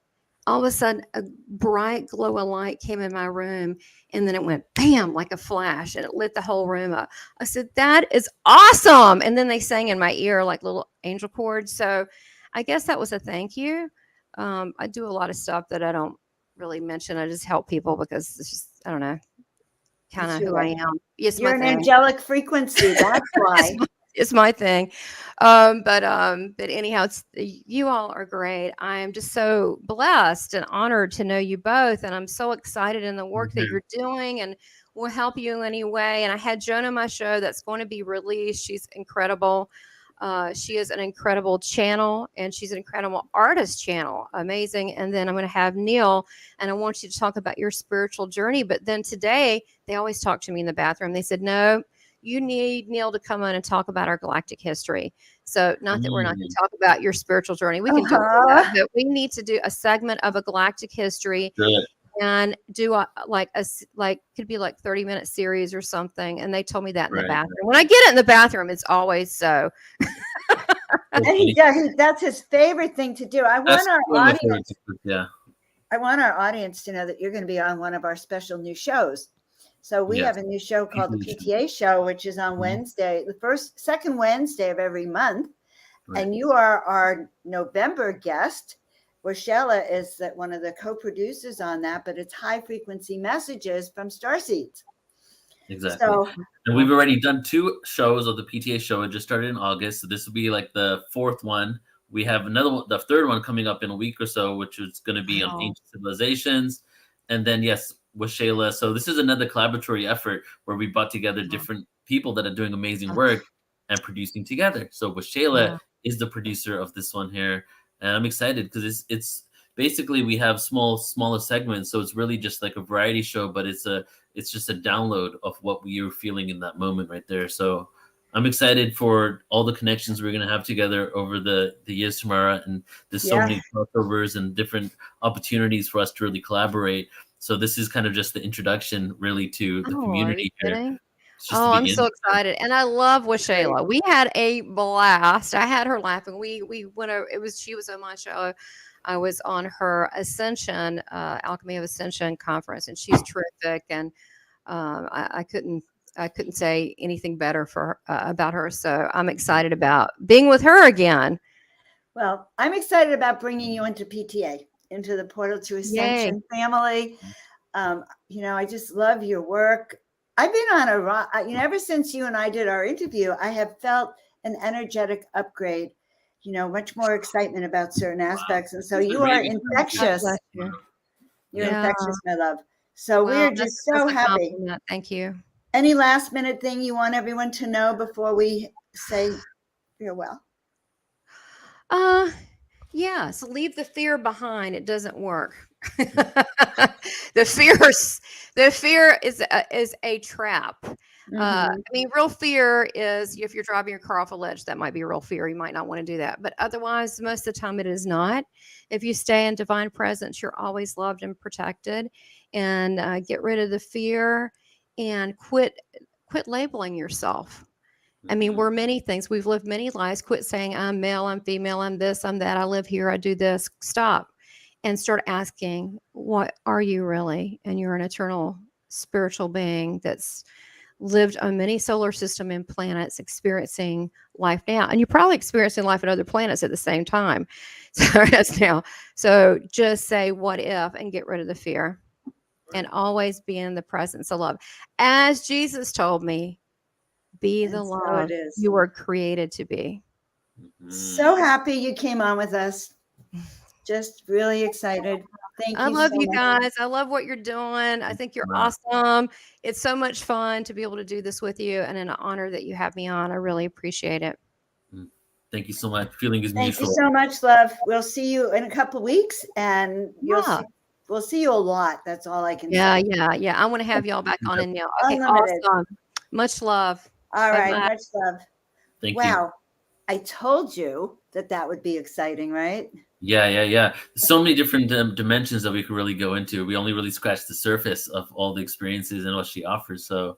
D: All of a sudden, a bright glow of light came in my room, and then it went bam, like a flash, and it lit the whole room up. I said, that is awesome. And then they sang in my ear like little angel chords. So I guess that was a thank you. I do a lot of stuff that I don't really mention. I just help people because it's just, I don't know, kind of who I am. Yes,
C: you're an angelic frequency. That's why.
D: It's my thing. But anyhow, you all are great. I am just so blessed and honored to know you both. And I'm so excited in the work that you're doing, and we'll help you in any way. And I had Joan on my show that's going to be released. She's incredible. She is an incredible channel, and she's an incredible artist channel. Amazing. And then I'm going to have Neil, and I want you to talk about your spiritual journey. But then today, they always talk to me in the bathroom. They said, no, you need Neil to come on and talk about our galactic history. So not that we're not going to talk about your spiritual journey. We can do that, but we need to do a segment of a galactic history. and do like could be like 30-minute series or something. And they told me that in the
A: Right.
D: bathroom. When I get it in the bathroom, it's always so.
C: And he does. That's his favorite thing to do. I want our audience.
A: Yeah.
C: I want our audience to know that you're going to be on one of our special new shows. So we have a new show called the PTA Show, which is on Wednesday, the second Wednesday of every month. Right. And you are our November guest. Rochella is one of the co-producers on that, but it's high frequency messages from starseeds.
A: Exactly.
C: So,
A: and we've already done 2 shows of the PTA show. It just started in August. So this will be like the 4th one. We have another one, the 3rd one coming up in a week or so, which is going to be on ancient civilizations. And then, yes, with Shayla. So this is another collaboratory effort where we brought together different people that are doing amazing work and producing together. So with Shayla is the producer of this one here. And I'm excited because it's basically we have smaller segments. So it's really just like a variety show, but it's just a download of what we were feeling in that moment right there. So I'm excited for all the connections we're going to have together over the years, Tamara. And there's so many crossovers and different opportunities for us to really collaborate. So this is kind of just the introduction really to the community here.
D: I'm so excited. And I love Shayla. We had a blast. I had her laughing. We went over, she was on my show. I was on her Ascension, Alchemy of Ascension conference, and she's terrific. And I couldn't say anything better for about her. So I'm excited about being with her again.
C: Well, I'm excited about bringing you into PTA, into the Portal to Ascension family. I just love your work. I've been on ever since you and I did our interview, I have felt an energetic upgrade, much more excitement about certain aspects. And so you are infectious. You're infectious, my love. So we're just so happy.
D: Thank you.
C: Any last minute thing you want everyone to know before we say farewell?
D: So leave the fear behind. It doesn't work. The fear is a trap. Real fear is if you're driving your car off a ledge, that might be a real fear. You might not want to do that. But otherwise, most of the time it is not. If you stay in divine presence, you're always loved and protected. And get rid of the fear and quit labeling yourself. We're many things. We've lived many lives. Quit saying, I'm male, I'm female, I'm this, I'm that, I live here, I do this. Stop and start asking, what are you really? And you're an eternal spiritual being that's lived on many solar system and planets, experiencing life now. And you're probably experiencing life on other planets at the same time. So just say, what if, and get rid of the fear and always be in the presence of love. As Jesus told me, be the love you were created to be.
C: So happy you came on with us. Just really excited. Thank you.
D: I love you guys. I love what you're doing. I think you're awesome. It's so much fun to be able to do this with you, and an honor that you have me on. I really appreciate it.
A: Thank you so much. Feeling is mutual.
C: Thank you so much, love. We'll see you in a couple of weeks, and we'll see you a lot. That's all I can say.
D: Yeah. I want to have y'all back on and now. Okay, awesome. Much love.
C: All right, much love.
A: Thank you.
C: Wow. I told you that would be exciting, right?
A: Yeah. So many different dimensions that we could really go into. We only really scratched the surface of all the experiences and what she offers. So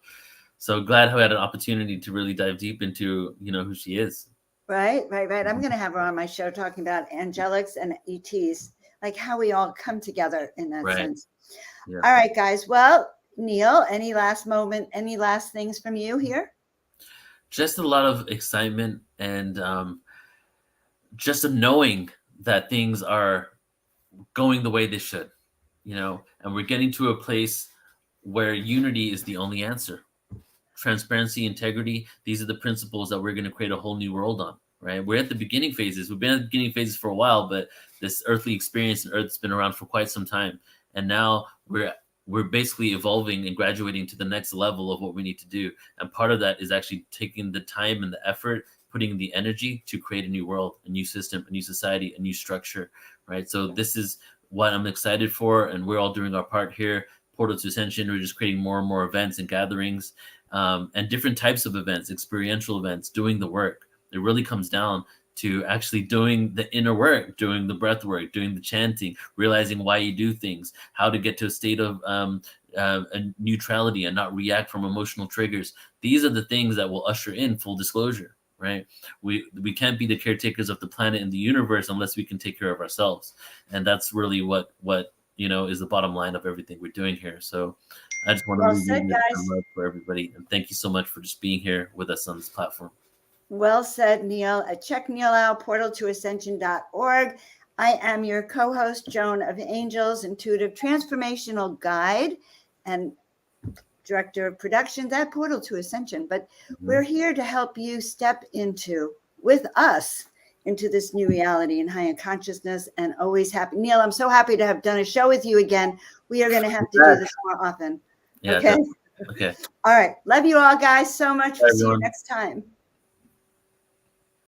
A: glad I had an opportunity to really dive deep into, who she is.
C: Right. I'm going to have her on my show talking about angelics and ETs, like how we all come together in that sense. Yeah. All right, guys. Well, Neil, any last things from you here?
A: Just a lot of excitement and just a knowing that things are going the way they should, and we're getting to a place where unity is the only answer. Transparency, integrity, these are the principles that we're going to create a whole new world on, right? We're at the beginning phases. We've been at the beginning phases for a while, but this earthly experience and Earth's been around for quite some time. And now we're basically evolving and graduating to the next level of what we need to do. And part of that is actually taking the time and the effort, putting in the energy to create a new world, a new system, a new society, a new structure, right? So this is what I'm excited for. And we're all doing our part here. Portal to Ascension, we're just creating more and more events and gatherings and different types of events, experiential events, doing the work. It really comes down to actually doing the inner work, doing the breath work, doing the chanting, realizing why you do things, how to get to a state of a neutrality and not react from emotional triggers. These are the things that will usher in full disclosure, right? We can't be the caretakers of the planet and the universe unless we can take care of ourselves. And that's really what is the bottom line of everything we're doing here. So I just want to
C: Well
A: leave
C: said,
A: you
C: guys.
A: love for everybody. And thank you so much for just being here with us on this platform.
C: Well said, Neil. Check Neil out, portaltoascension.org. I am your co-host, Joan of Angels, intuitive transformational guide and director of productions at Portal to Ascension. But we're here to help you step with us, into this new reality and higher consciousness, and always happy. Neil, I'm so happy to have done a show with you again. We are going to have to do this more often.
A: Yeah,
C: okay.
A: Okay.
C: All right. Love you all, guys, so much.
A: Bye,
C: We'll see you
A: everyone.
C: next time.